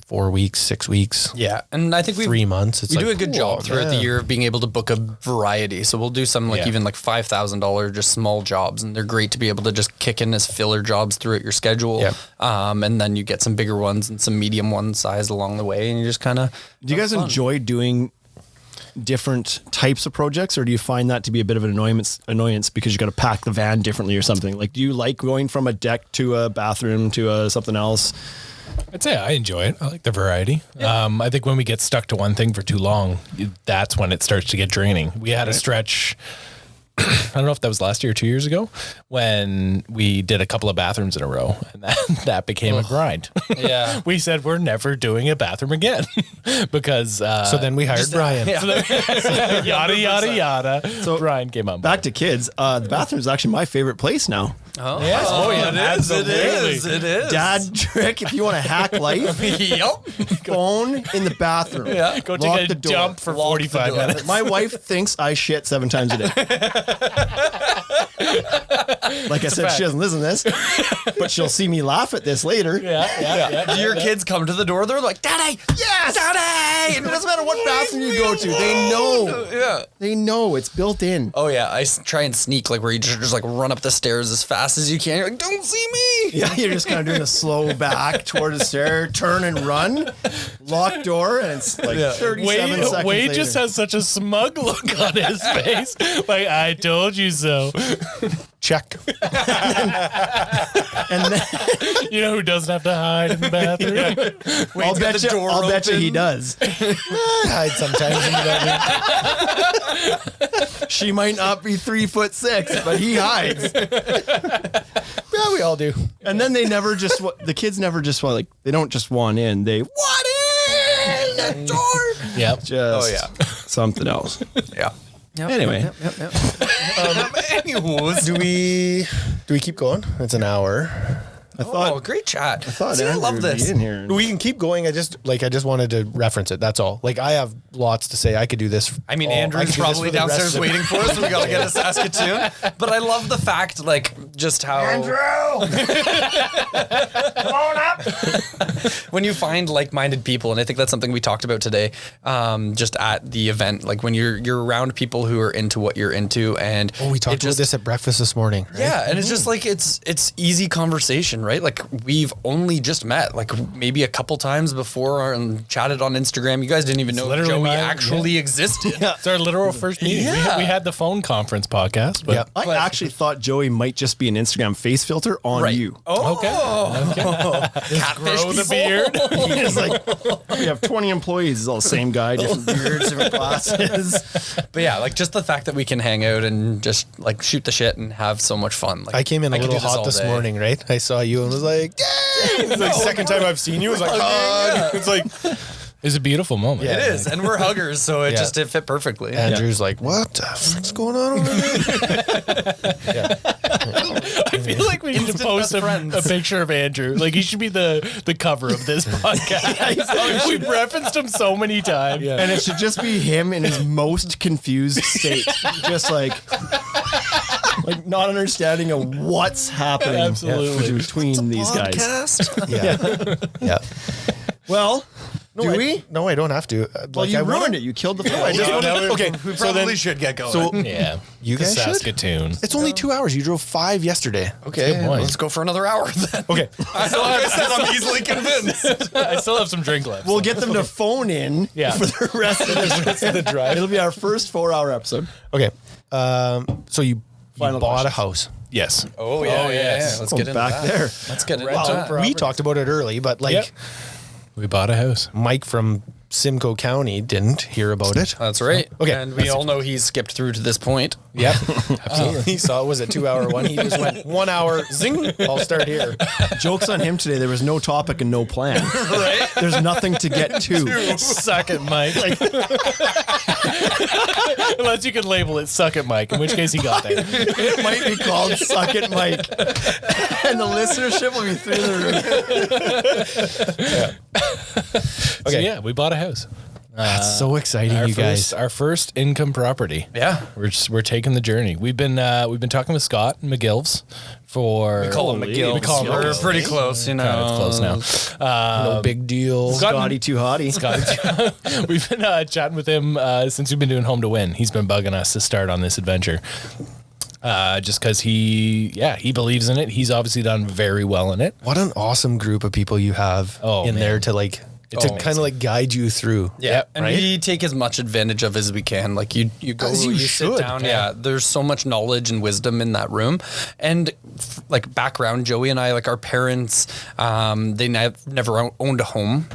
4 weeks, 6 weeks. Yeah. And I think 3 months. We do a good job throughout the year of being able to book a variety. So we'll do some even like $5,000 just small jobs, and they're great to be able to just kick in as filler jobs throughout your schedule. Yeah. And then you get some bigger ones and some medium one size along the way, and you just kind of. Do you guys enjoy doing different types of projects, or do you find that to be a bit of an annoyance because you got to pack the van differently or something? Like, do you like going from a deck to a bathroom to something else? I'd say I enjoy it. I like the variety. Yeah. I think when we get stuck to one thing for too long, that's when it starts to get draining. We had a stretch, I don't know if that was last year or 2 years ago, when we did a couple of bathrooms in a row, and that became a grind. Yeah. We said we're never doing a bathroom again because so then we hired Brian. Yada, yada, yada. So Brian came on. Back to kids. The bathroom is actually my favorite place now. Oh, Yes. Oh, yeah. It is. Dad trick, if you want to hack life, Yep. phone in the bathroom. Yeah. Go Lock take the a door. dump for Lock the 45 door. minutes. My wife thinks I shit 7 times a day. Like I said, she doesn't listen to this, but she'll see me laugh at this later. Do your kids come to the door? They're like, Daddy, Yes! Daddy. And it doesn't matter what bathroom you go to, they know. Yeah. They know it's built in. Oh yeah, I try and sneak, like where you just like run up the stairs as fast as you can. You're like, don't see me. Yeah, you're just kind of doing a slow back toward the stair, turn and run, lock door, and it's like 37 seconds Wade later. just has such a smug look on his face. Like, I told you so. Check. And then You know who doesn't have to hide in the bathroom? I'll bet you he does. Hide sometimes in the bedroom. She might not be 3'6", but he hides. Yeah, we all do. And then they never just, the kids never just want, like, they don't just want in. They want in the door. Yep. Just something else. Yeah. Anyway. Anyways. Do we keep going? It's an hour. I thought great chat. See, I Andrew love would this. be In here. We can keep going. I just wanted to reference it. That's all. Like, I have lots to say. I could do this. I mean, I Andrew's could do this probably for the rest downstairs of- waiting for us, so we gotta get a Saskatoon. But I love the fact, like, just how Come on up. when you find like-minded people, and I think that's something we talked about today, just at the event, like when you're around people who are into what you're into, and We talked about this at breakfast this morning. Right? yeah, and it's just like it's easy conversation, right? Like we've only just met, like maybe a couple times before, and chatted on Instagram. You guys didn't even know literally Joey my- actually existed. It's our literal first meeting. Yeah. We had the phone conference podcast, but I actually thought Joey might just be an Instagram face filter on Right. you. Oh, catfish grow the people. beard. It's like, we have 20 employees. It's all the same guy, different beards, different glasses. But yeah, like just the fact that we can hang out and just like shoot the shit and have so much fun. Like I came in a could little do this hot all this day. morning, right? I saw you and was like, "Yay!" It's like second time I've seen you. It was like, hug. It's like, It's a beaua moment. It is, and we're huggers, so it just it fit perfectly. Andrew's like, what the fuck's going on over there? I feel like we need to Instant post best friends. a picture of Andrew. Like, he should be the cover of this podcast. We've referenced him so many times. And it should just be him in his most confused state. Just like not understanding of what's happening Absolutely. between these guys. Podcast. Yeah. Yeah. Well, Do we? No, I don't have to. Well, you ruined it. You killed the flow. Okay, We so then should get going. so Yeah. you guys should. Saskatoon. It's only 2 hours. You drove 5 yesterday. okay, good point. Let's go for another hour then. Okay, I'm easily convinced. I still have some drink left. We'll get them to phone in Yeah. for the rest of the drive. It'll be our first 4-hour episode. okay. So you Final bought a questions. house. Yes. Oh yeah. Let's Go get into back that. there. Let's get into Rental that. property. We talked about it early, but like Yep. We bought a house. Mike from Simcoe County didn't hear about it. That's right. Okay. And we all know he's skipped through to this point. Yep, absolutely. He saw it was a 2-hour one. He just went 1 hour. Zing! I'll start here. Joke's on him today. There was no topic and no plan. Right? There's nothing to get to. Suck it, Mike. Unless you can label it "Suck it, Mike," in which case he got there. It might be called Suck It Mike. And the listenership will be through the roof. So yeah, we bought a house. That's so exciting, you guys. Our first income property. Yeah. We're taking the journey. We've been talking with Scott and McGill's for We call him McGill. We call him We're McGill. pretty close, you know. Kind of close now. No big deal. Scotty too hotty. Scott, we've been chatting with him since we've been doing Home to Win. He's been bugging us to start on this adventure. Just because he believes in it. He's obviously done very well in it. What an awesome group of people you have in there to like kind of like guide you through. Yeah, and right? we take as much advantage of as we can. Like you go, As you sit should. down. Yeah, there's so much knowledge and wisdom in that room, and like background. Joey and I, like our parents, they never owned a home.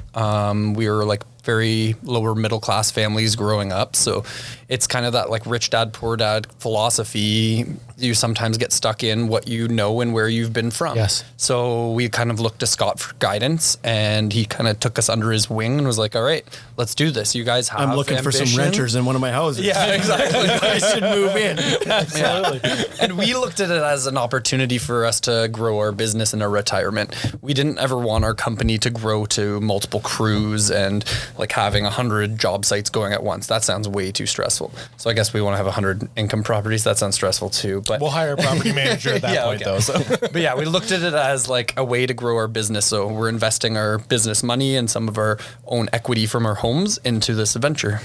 We were like very lower middle class families growing up, so it's kind of that like rich dad poor dad philosophy. You sometimes get stuck in what you know and where you've been from. Yes. So we kind of looked to Scott for guidance, and he kind of took us under his wing and was like, all right, let's do this. You guys have I'm looking for some ambition." renters in one of my houses. Yeah, exactly. You guys should move in. Absolutely. And we looked at it as an opportunity for us to grow our business in our retirement. We didn't ever want our company to grow to multiple crews and like having 100 job sites going at once. That sounds way too stressful. So I guess we want to have 100 income properties. That sounds stressful too. But We'll hire a property manager at that Yeah, point, okay. though. So. but yeah, we looked at it as like a way to grow our business. So we're investing our business money and some of our own equity from our homes into this venture.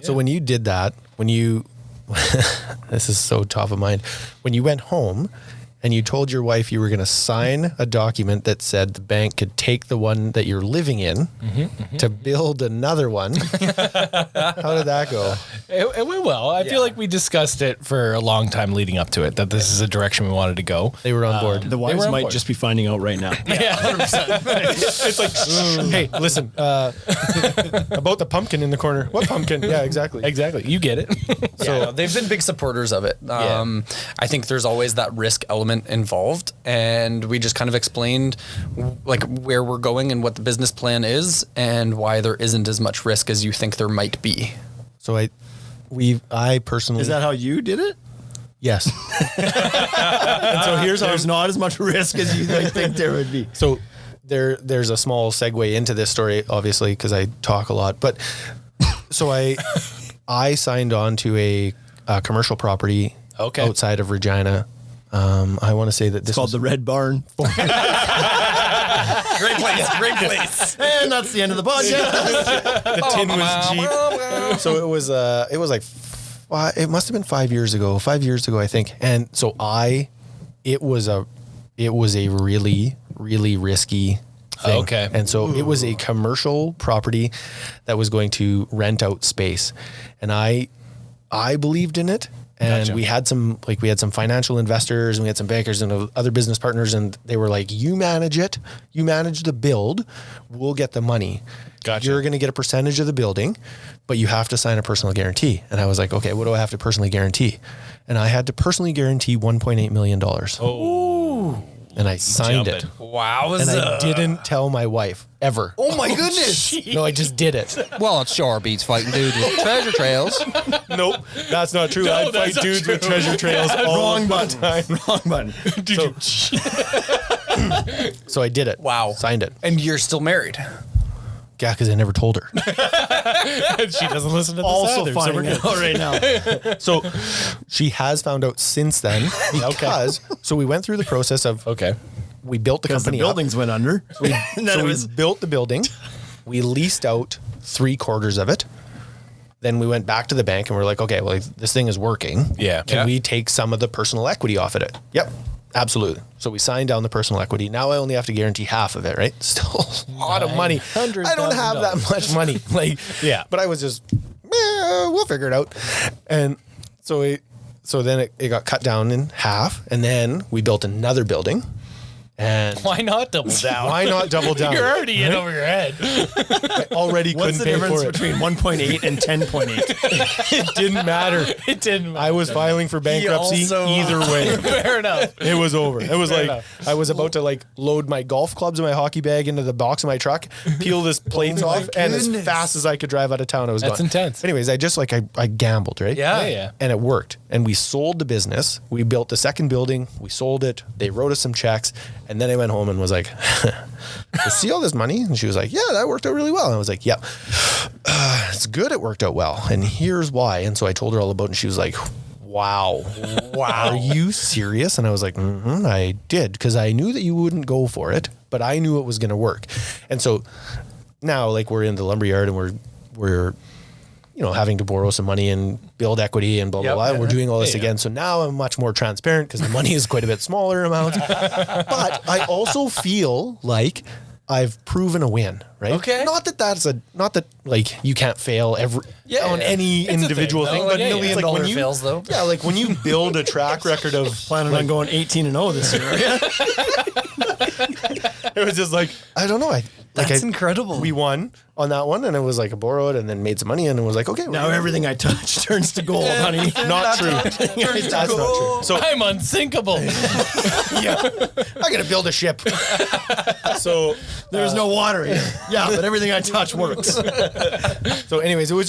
So when you did that, this is so top of mind, when you went home and you told your wife you were going to sign a document that said the bank could take the one that you're living in to build another one. How did that go? It went well. I feel like we discussed it for a long time leading up to it, that this is a direction we wanted to go. They were on board. The wives might just be finding out right now. Yeah, 100%. It's like, hey, listen, about the pumpkin in the corner. What pumpkin? Yeah, exactly. Exactly. You get it. So they've been big supporters of it. I think there's always that risk element involved, and we just kind of explained like where we're going and what the business plan is and why there isn't as much risk as you think there might be. So I personally. Is that how you did it? Yes. And so here's how there's not as much risk as you think there would be. So there's a small segue into this story, obviously, because I talk a lot. But so I signed on to a commercial property outside of Regina. I want to say that this It's called the Red Barn. Great place. And that's the end of the podcast. the tin was cheap. So it was like it must have been 5 years ago. 5 years ago, I think. And so it was a really, really risky thing. Okay. And so it was a commercial property that was going to rent out space, and I believed in it. And we had some financial investors, and we had some bankers and other business partners, and they were like, you manage it, you manage the build, we'll get the money. Gotcha. You're going to get a percentage of the building, but you have to sign a personal guarantee. And I was like, okay, what do I have to personally guarantee? And I had to personally guarantee $1.8 million. Oh. And I signed it. Wow. And I didn't tell my wife ever. Oh my goodness. No, I just did it. Well, it sure beats fighting dudes with treasure trails. Nope, that's not true. I fight dudes with treasure trails all the time. Wrong button. So I did it. Wow. Signed it. And you're still married. Yeah, because I never told her. She doesn't listen to this Also either, so we're finding good. out right now. So she has found out since then because so we went through the process of Okay. we built the Because the company buildings went under. up. So we built the building. We leased out 3/4 of it. Then we went back to the bank and we're like, okay, well, this thing is working. Yeah. Can Yeah. we take some of the personal equity off of it? Yep. Absolutely. So we signed down the personal equity. Now I only have to guarantee half of it, right? Still a lot of money. I don't have that much money. Like, Yeah. But I was just, we'll figure it out. And so then it got cut down in half. And then we built another building. And Why not double down? why not double down? You're already in over your head. I already What's couldn't the pay difference for it. between 1.8 and 10.8? It didn't matter. It didn't matter. I was filing for bankruptcy also- either way. Fair enough. It was over. It was Fair like enough. I was about to like load my golf clubs and my hockey bag into the box of my truck, peel this plates off, and as fast as I could drive out of town, I was That's gone. intense. Anyways, I just I gambled, right? Yeah. And it worked. And we sold the business. We built the second building. We sold it. They wrote us some checks. And then I went home and was like, "You see all this money?" And she was like, "Yeah, that worked out really well." And I was like, "Yeah, it's good. It worked out well. And here's why." And so I told her all about it. And she was like, wow, are you serious? And I was like, I did, because I knew that you wouldn't go for it, but I knew it was going to work. And so now, like, we're in the lumberyard and we're having to borrow some money and build equity and blah, blah, blah. And we're doing all this again. So now I'm much more transparent because the money is quite a bit smaller amounts. But I also feel like I've proven a win, right? Okay. Not that like you can't fail on any individual thing, but $1 million when you fails though. Yeah, like when you build a track record of Planning on going 18-0 this year. it was just like, I don't know. That's incredible. We won on that one, and it was like I borrowed and then made some money, and it was like, okay, Now everything I touch turns to gold, honey. not true. That's not true. So I'm unsinkable. yeah, I gotta build a ship. So There's no water here. Yeah, but everything I touch works. So anyways, Build it's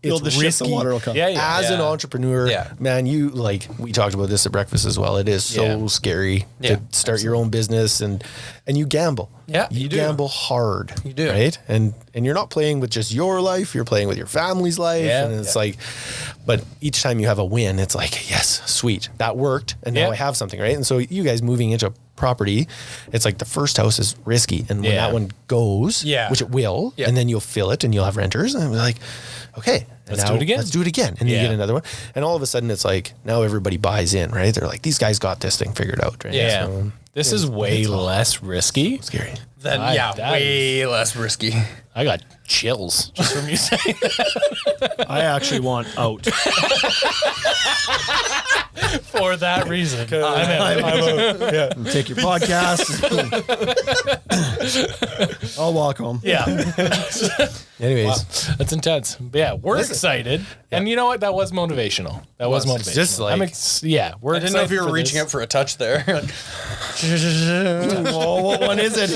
the ship, risky. the water will come. Yeah. As an entrepreneur, Yeah. man, we talked about this at breakfast as well. It is so scary to start your own business and you gamble. Yeah, you you do. gamble hard. You do. Right? And you're not playing with just your life, you're playing with your family's life. Yeah. And it's like, but each time you have a win, it's like, yes, sweet. That worked. And now Yeah. I have something, right? And so you guys moving into property, it's like the first house is risky. And when that one goes, which it will, and then you'll fill it and you'll have renters. And I'm like, okay, Let's do it again. Let's do it again. And you get another one. And all of a sudden it's like, now everybody buys in, right? They're like, these guys got this thing figured out, right? Yeah. So, This is way less risky. scary. Then that way less risky. I got chills just from you saying I actually want out. for that reason. Take your podcast. I'll walk home. Yeah. Anyways, That's intense. But yeah, we're excited. And you know what? That was motivational. That was motivational. just like- we're I didn't know if you were reaching out for a touch there. Whoa, what one is it?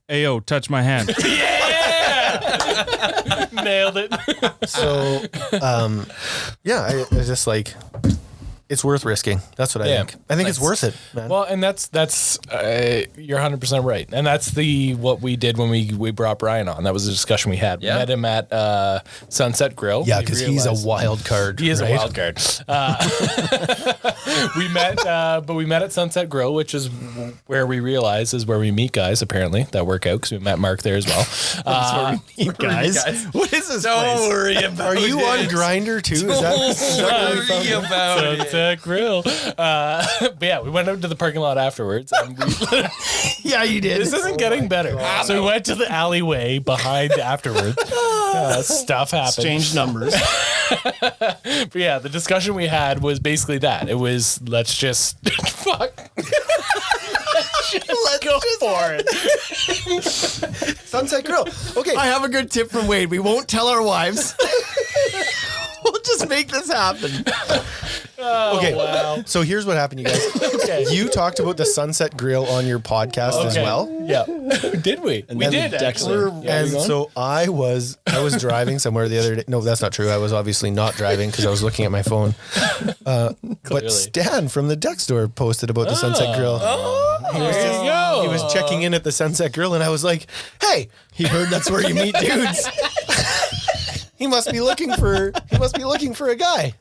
Ayo, touch my hand. Nailed it. so, I just like, it's worth risking. That's what I think. I think it's worth it, man. Well, and that's you're 100% right, and that's what we did when we brought Brian on. That was a discussion we had. Yeah. We met him at Sunset Grill. Yeah, We because he's a realized- wild card. He is right? a wild card. We met at Sunset Grill, which is where we realize is where we meet guys apparently that work out, because we met Mark there as well. Guys, what is this Don't place? worry about Are you it. on Grindr too? Is that where we found Worry him? about it. Sunset Grill. But yeah, we went out to the parking lot afterwards, and Yeah, you did. this isn't getting better. So we went to the alleyway behind afterwards. Stuff happened. Exchange numbers. But yeah, the discussion we had was basically that. It was, let's just fuck. Let's go for it. Sunset Grill. Okay. I have a good tip from Wade. We won't tell our wives. We'll just make this happen. Okay. wow. So here's what happened, you guys. Okay. You talked about the Sunset Grill on your podcast as Okay. well. Yeah. Did we? We then did, Dexter. actually. Yeah, And you going? so I was driving somewhere the other day. No, that's not true. I was obviously not driving because I was looking at my phone. But Stan from the Deck Store posted about the Sunset Grill. there you go. He was checking in at the Sunset Grill, and I was like, "Hey, He heard that's where you meet dudes. he must be looking for a guy."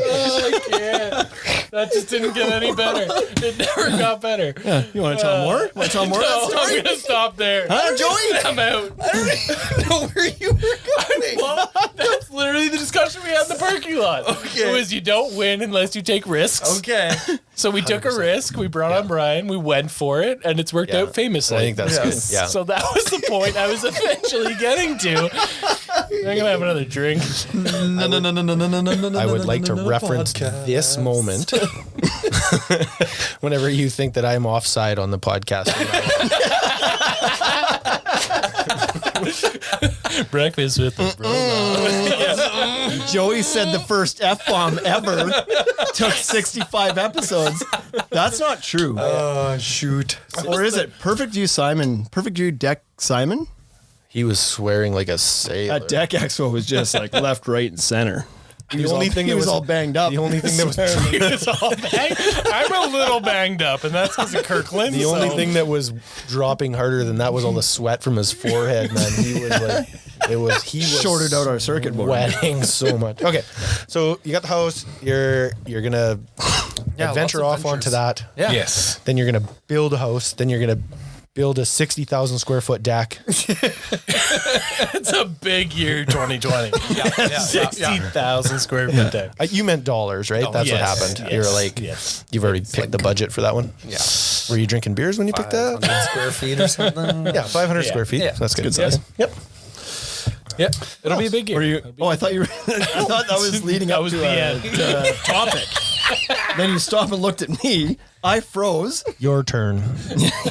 I can't. That just didn't get any better. It never got better. Yeah. You want to tell more? Want to tell more? No, of that story? I'm gonna stop there. Huh, Joey? I'm out. I don't even know where you were going. Well, that's literally the discussion we had in the parking lot. Okay. It was you don't win unless you take risks. Okay. So we took a risk. We brought on Brian. We went for it, and it's worked out famously. I think that's Yes. good. Yeah. So that was the point I was eventually getting to. I'm gonna have another drink. I would like to reference this moment whenever you think that I'm offside on the podcast. Breakfast with the BroLaws. Joey said the first F-bomb ever took 65 episodes. That's not true. Oh, shoot. Or is it Perfect View Simon? Perfect View Deck Simon? He was swearing like a sailor. That Deck Expo was just like left, right, and center. He was all banged up. The only thing that was He was all banged. I'm a little banged up, and that's because of Kirkland. the only so- thing that was dropping harder than that was all the sweat from his forehead, man. He was Shorted out our circuit board. sweating so much. Okay, so you got the house. You're gonna adventure lots off of onto ventures. that. Yeah. Yes. Then you're gonna build a house. Then you're gonna build a 60,000 square foot deck. It's a big year, 2020. Yeah. 60,000 square foot deck. You meant dollars, right? That's Yes, what happened. yes, You were like, yes. you've already picked the budget for that one. Yeah. Were you drinking beers when you picked that? 500 square feet or something. Yeah, 500 Yeah. square feet. Yeah. That's good. Good size. Yep. Yeah, it'll be a big year. Oh, I thought you were. I thought that was leading That up was to the a end. topic. Then you stopped and looked at me. I froze. Your turn.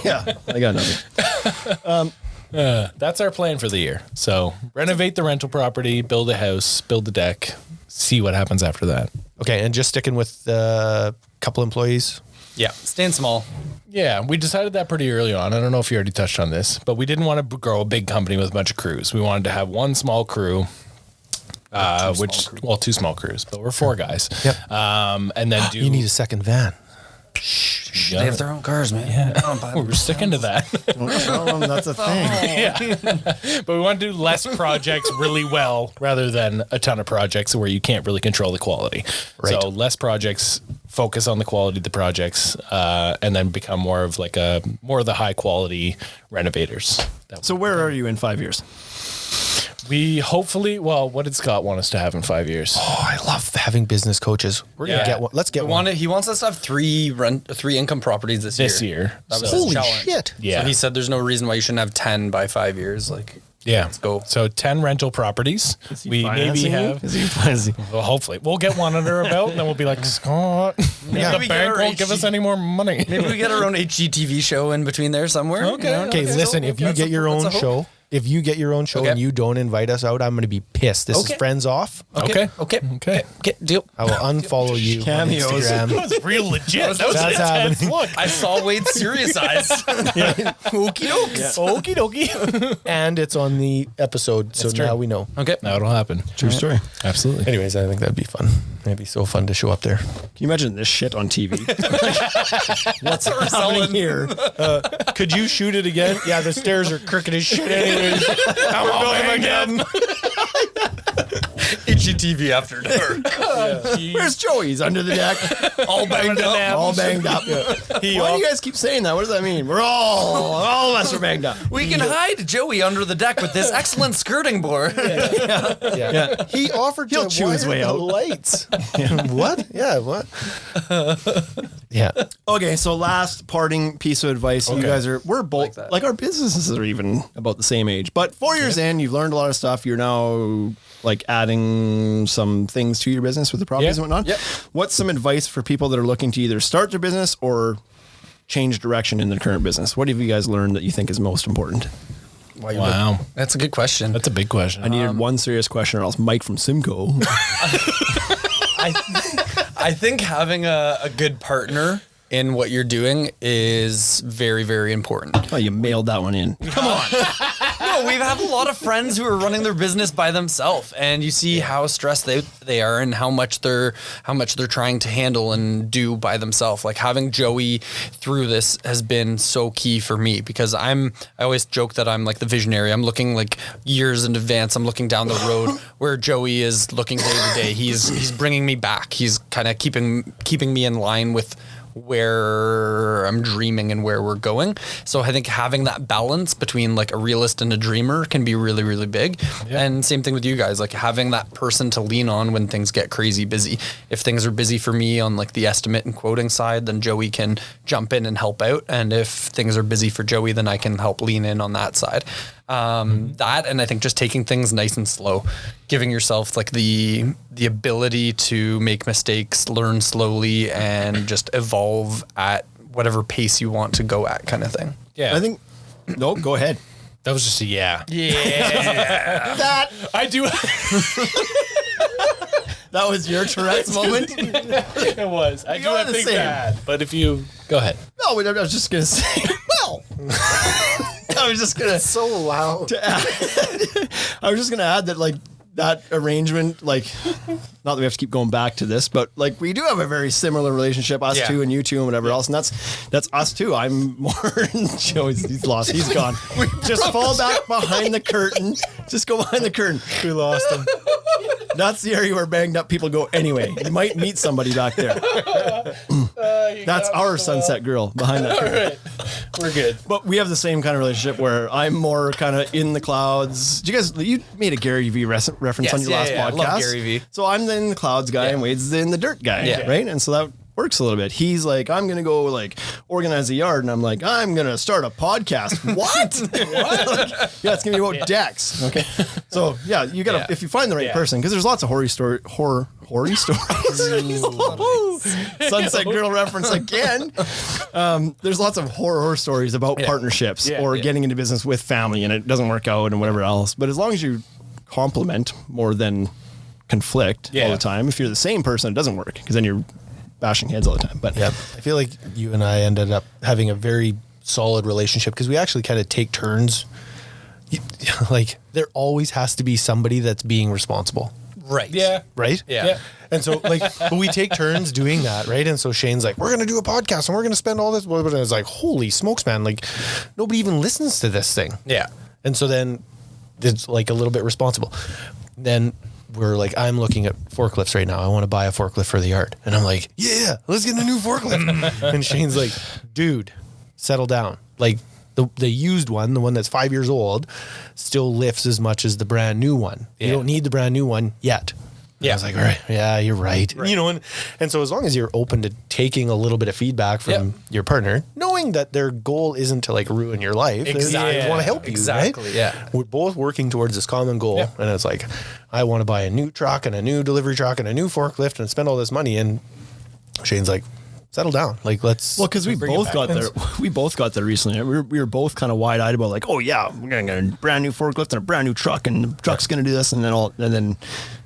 Yeah, I got nothing. That's our plan for the year. So renovate the rental property, build a house, build the deck, see what happens after that. Okay, and just sticking with a couple employees. Yeah. Staying small. Yeah, we decided that pretty early on. I don't know if you already touched on this, but we didn't want to grow a big company with a bunch of crews. We wanted to have one small crew, two small crews, but we're 4 guys. Yep. And then do You need a second van. They have their own cars, man. Yeah. we're sticking to that. That's a thing. But we want to do less projects really well rather than a ton of projects where you can't really control the quality. Right. So less projects, focus on the quality of the projects, and then become more of the high quality renovators. So where are you in 5 years? We hopefully, what did Scott want us to have in 5 years? Oh, I love having business coaches. We're gonna Yeah. get one. Let's get one. He wants us to have 3 income properties this year. That was his Holy challenge. shit! Yeah. So he said there's no reason why you shouldn't have 10 by 5 years. Like, Yeah. let's go. So 10 rental properties. We maybe Financing you? have. Is he financing? Well, hopefully. We'll get one under our belt and then we'll be like, Scott, the we get bank our won't give us HG any more money. Maybe we get our own HGTV show in between there somewhere. Okay. You know? Okay, listen. If you That's get your that's own hope. show, if you get your own show Okay. and you don't invite us out, I'm going to be pissed. This is Okay. friends off. Okay. Okay. Okay. Okay. Deal. I will unfollow you on Cameos. Instagram. That was real legit. That was That's an intense happening. look. I saw Wade's serious eyes. Okie dokes. Okie dokie. And it's on the episode, so true. now we know. Okay. Now it'll happen. True story. Absolutely. Anyways, I think that'd be fun. It'd be so fun to show up there. Can you imagine this shit on TV? What's happening here? Could you shoot it again? Yeah, the stairs are crooked as shit anyways. I'm all again. HGTV after dark. Where's Joey? He's under the deck. All banged up. All banged up. Why do you guys keep saying that? What does that mean? All of us are banged up. We can hide Joey under the deck with this excellent skirting board. Yeah. He offered He'll to chew his wire way the out. lights. What? Yeah, what? Yeah. Okay, so last parting piece of advice. You guys we're both, that. like our businesses are even about the same age. But 4 years in, you've learned a lot of stuff. You're now like adding some things to your business with the properties Yeah. and whatnot. Yep. What's some advice for people that are looking to either start their business or change direction in their current business? What have you guys learned that you think is most important? Wow. That's a good question. That's a big question. I needed one serious question, or else Mike from Simcoe. I think having a good partner in what you're doing is very, very important. Oh, you mailed that one in. Come on. No, we have a lot of friends who are running their business by themselves, and you see how stressed they are and how much they're trying to handle and do by themselves. Like having Joey through this has been so key for me, because I always joke that I'm like the visionary. I'm looking like years in advance. I'm looking down the road where Joey is looking day to day. He's bringing me back. He's kind of keeping me in line with where I'm dreaming and where we're going. So I think having that balance between like a realist and a dreamer can be really, really big. Yeah. And same thing with you guys, like having that person to lean on when things get crazy busy. If things are busy for me on like the estimate and quoting side, then Joey can jump in and help out. And if things are busy for Joey, then I can help lean in on that side. That, and I think just taking things nice and slow, giving yourself like the ability to make mistakes, learn slowly, and just evolve at whatever pace you want to go at, kind of thing. Yeah. I think, no, go ahead. That was just a yeah. Yeah. That I do. that was your Tourette's moment? It was. I do are have the big same. bad. But if you go ahead. No, I was just going to say, well, I was just going to So loud. I was just going to add that, like, that arrangement, like, not that we have to keep going back to this, but like we do have a very similar relationship, us two and you two and whatever else, and that's us too. I'm more Joey's, he's lost, he's gone. Just fall back behind the curtain. Just go behind the curtain. We lost him. That's the area where banged up people go anyway. You might meet somebody back there. That's our sunset girl behind that curtain. All right. We're good. But we have the same kind of relationship where I'm more kind of in the clouds. You made a Gary Vee reference on your last podcast. I love Gary Vee. So I'm the in the clouds guy and Wade's in the dirt guy, right? And so that works a little bit. He's like, I'm going to go like organize the yard. And I'm like, I'm going to start a podcast. What? Like, yeah, it's going to be about decks. Okay. So yeah, you got to, if you find the right person, because there's lots of horror stories. Sunset Girl reference again. There's lots of horror stories about partnerships or getting into business with family and it doesn't work out and whatever else. But as long as you complement more than conflict all the time, if you're the same person, it doesn't work because then you're bashing heads all the time. But I feel like you and I ended up having a very solid relationship because we actually kind of take turns. Like there always has to be somebody that's being responsible. Right. Yeah. Right? Yeah. And so like, but we take turns doing that, right? And so Shane's like, we're going to do a podcast and we're going to spend all this. And it's like, holy smokes, man. Like nobody even listens to this thing. Yeah. And so then it's like a little bit responsible. Then we're like, I'm looking at forklifts right now. I want to buy a forklift for the yard. And I'm like, yeah, let's get a new forklift. And Shane's like, dude, settle down. Like the used one, the one that's 5 years old, still lifts as much as the brand new one. You don't need the brand new one yet. And I was like, all right, yeah, you're right. You know, and so as long as you're open to taking a little bit of feedback from your partner, knowing that their goal isn't to like ruin your life, they want to help you, exactly. right? Yeah. We're both working towards this common goal. And it's like, I want to buy a new truck and a new delivery truck and a new forklift and spend all this money. And Shane's like, settle down. Like, let's. Well, because we both got there. We both got there recently. We were both kind of wide eyed about like, oh yeah, we're gonna get a brand new forklift and a brand new truck, and the truck's gonna do this, and then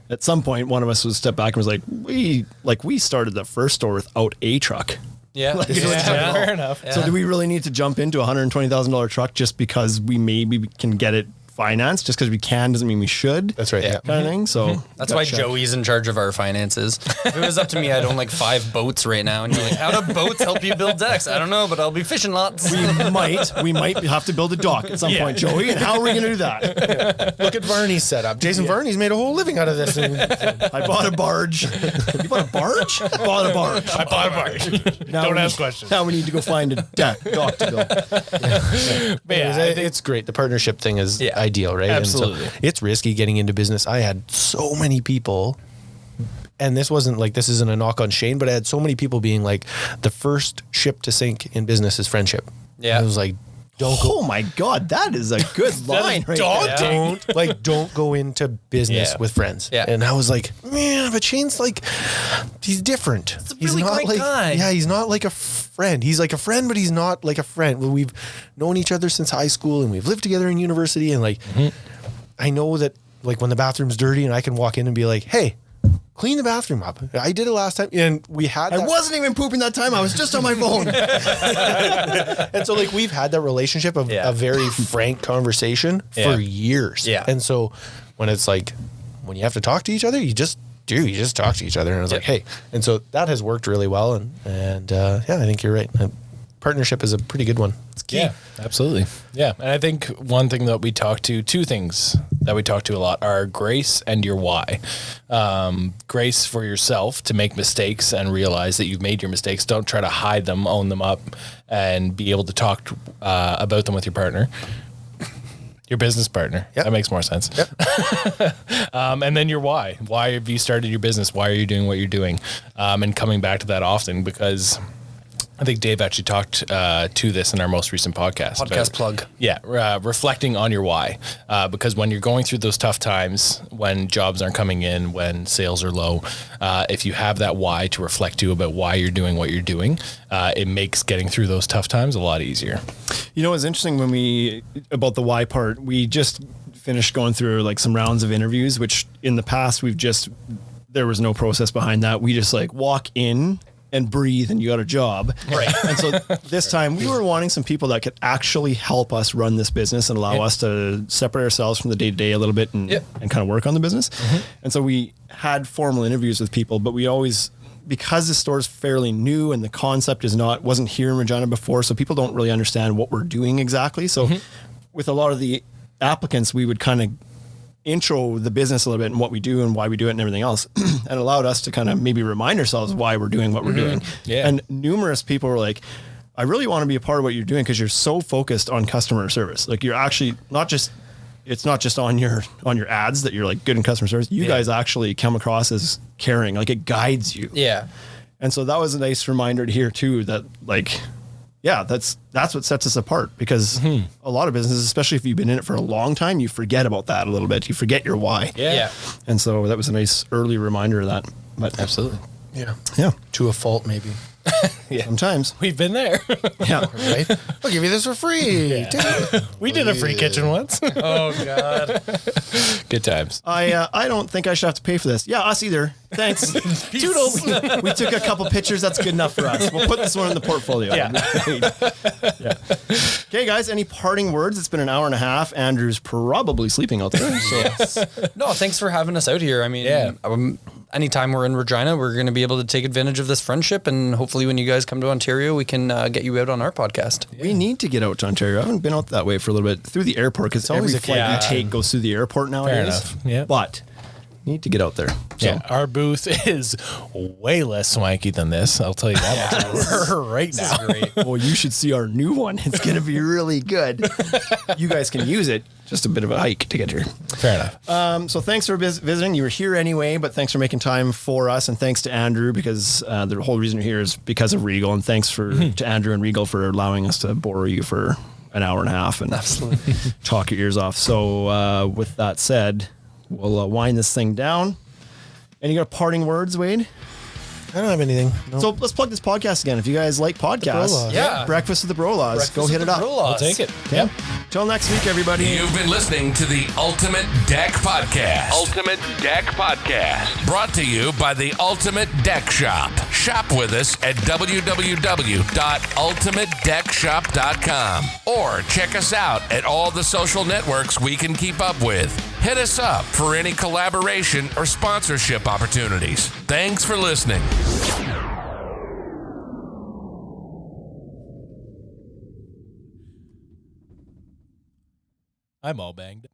at some point, one of us would step back and was like, we started the first store without a truck. Yeah. Like, Fair enough. So do we really need to jump into a $120,000 truck just because we maybe can get it financed? Just because we can doesn't mean we should. That's right. Yeah. Kind of thing. So That's why Joey's in charge of our finances. If it was up to me, I'd own like 5 boats right now. And you're like, how do boats help you build decks? I don't know, but I'll be fishing lots. we might have to build a dock at some point, Joey. And how are we going to do that? Look at Varney's setup. Jason Varney's made a whole living out of this. I bought a barge. You bought a barge? I bought a barge. I bought a barge. Don't ask questions. Now we need to go find a dock to build. But yeah, I think it's great. The partnership thing is ideal, right? Absolutely. And so it's risky getting into business. I had so many people, and this isn't a knock on Shane, but I had so many people being like, the first ship to sink in business is friendship. Yeah. And I was like, don't go. Oh my God, that is a good line right there. Don't go into business with friends. Yeah. And I was like, man, but Shane's like, he's different. He's really not great like, guy. yeah, he's not like a friend. He's like a friend, but he's not like a friend. Well, we've known each other since high school and we've lived together in university. And like, I know that like when the bathroom's dirty and I can walk in and be like, hey, clean the bathroom up. I did it last time, and we had. I wasn't even pooping that time. I was just on my phone. And so, like, we've had that relationship of a very frank conversation for years. Yeah. And so, when it's like, when you have to talk to each other, you just talk to each other. And I was like, hey. And so that has worked really well. And I think you're right. Partnership is a pretty good one. It's key. Yeah, absolutely. Yeah. And I think one thing that we talk to, two things that we talk to a lot are grace and your why. Grace for yourself to make mistakes and realize that you've made your mistakes. Don't try to hide them, own them up, and be able to talk about them with your partner. Your business partner. Yep. That makes more sense. Yep. And then your why. Why have you started your business? Why are you doing what you're doing? And coming back to that often, because I think Dave actually talked to this in our most recent podcast. Podcast plug. Yeah, reflecting on your why. Because when you're going through those tough times, when jobs aren't coming in, when sales are low, if you have that why to reflect to about why you're doing what you're doing, it makes getting through those tough times a lot easier. You know what's interesting about the why part, we just finished going through like some rounds of interviews, which in the past there was no process behind that. We just like walk in and breathe and you got a job. Right. And so this time we were wanting some people that could actually help us run this business and allow us to separate ourselves from the day to day a little bit and kind of work on the business. Mm-hmm. And so we had formal interviews with people, but we always, because the store's fairly new and the concept wasn't here in Regina before, so people don't really understand what we're doing exactly. So with a lot of the applicants, we would kind of intro the business a little bit and what we do and why we do it and everything else, and allowed us to kind of maybe remind ourselves why we're doing what we're doing. Yeah. And numerous people were like, I really want to be a part of what you're doing because you're so focused on customer service. Like, you're actually it's not just on your ads that you're like good in customer service. You guys actually come across as caring, like it guides you. Yeah. And so that was a nice reminder to hear too, that like, yeah, that's what sets us apart, because a lot of businesses, especially if you've been in it for a long time, you forget about that a little bit. You forget your why. Yeah. And so that was a nice early reminder of that. But Absolutely. Yeah. Yeah. To a fault, maybe. Sometimes. We've been there. Yeah. Right? I'll give you this for free. We did a free kitchen once. Oh God. Good times. I don't think I should have to pay for this. Yeah, us either. Thanks. Toodles. We took a couple pictures. That's good enough for us. We'll put this one in the portfolio. Yeah. Okay, guys, any parting words? It's been an hour and a half. Andrew's probably sleeping out there. So. No, thanks for having us out here. I mean, anytime we're in Regina, we're going to be able to take advantage of this friendship, and hopefully when you guys come to Ontario, we can get you out on our podcast. We need to get out to Ontario. I haven't been out that way for a little bit through the airport, because every flight you take goes through the airport nowadays. Yeah. But need to get out there. So. Yeah, our booth is way less swanky than this. I'll tell you that much right now. Great. Well, you should see our new one. It's going to be really good. You guys can use it. Just a bit of a hike to get here. Fair enough. So thanks for visiting. You were here anyway, but thanks for making time for us. And thanks to Andrew, because the whole reason you're here is because of Regal. And thanks to Andrew and Regal for allowing us to bore you for an hour and a half and Absolutely. talk your ears off. So with that said, we'll wind this thing down. Any got parting words, Wade? I don't have anything. No. So let's plug this podcast again. If you guys like podcasts, Yeah. Breakfast with the BroLaws, go hit it up. I'll take it. Yeah. Till next week, everybody. You've been listening to the Ultimate Deck Podcast. Ultimate Deck Podcast. Brought to you by the Ultimate Deck Shop. Shop with us at www.ultimatedeckshop.com or check us out at all the social networks we can keep up with. Hit us up for any collaboration or sponsorship opportunities. Thanks for listening. I'm all banged.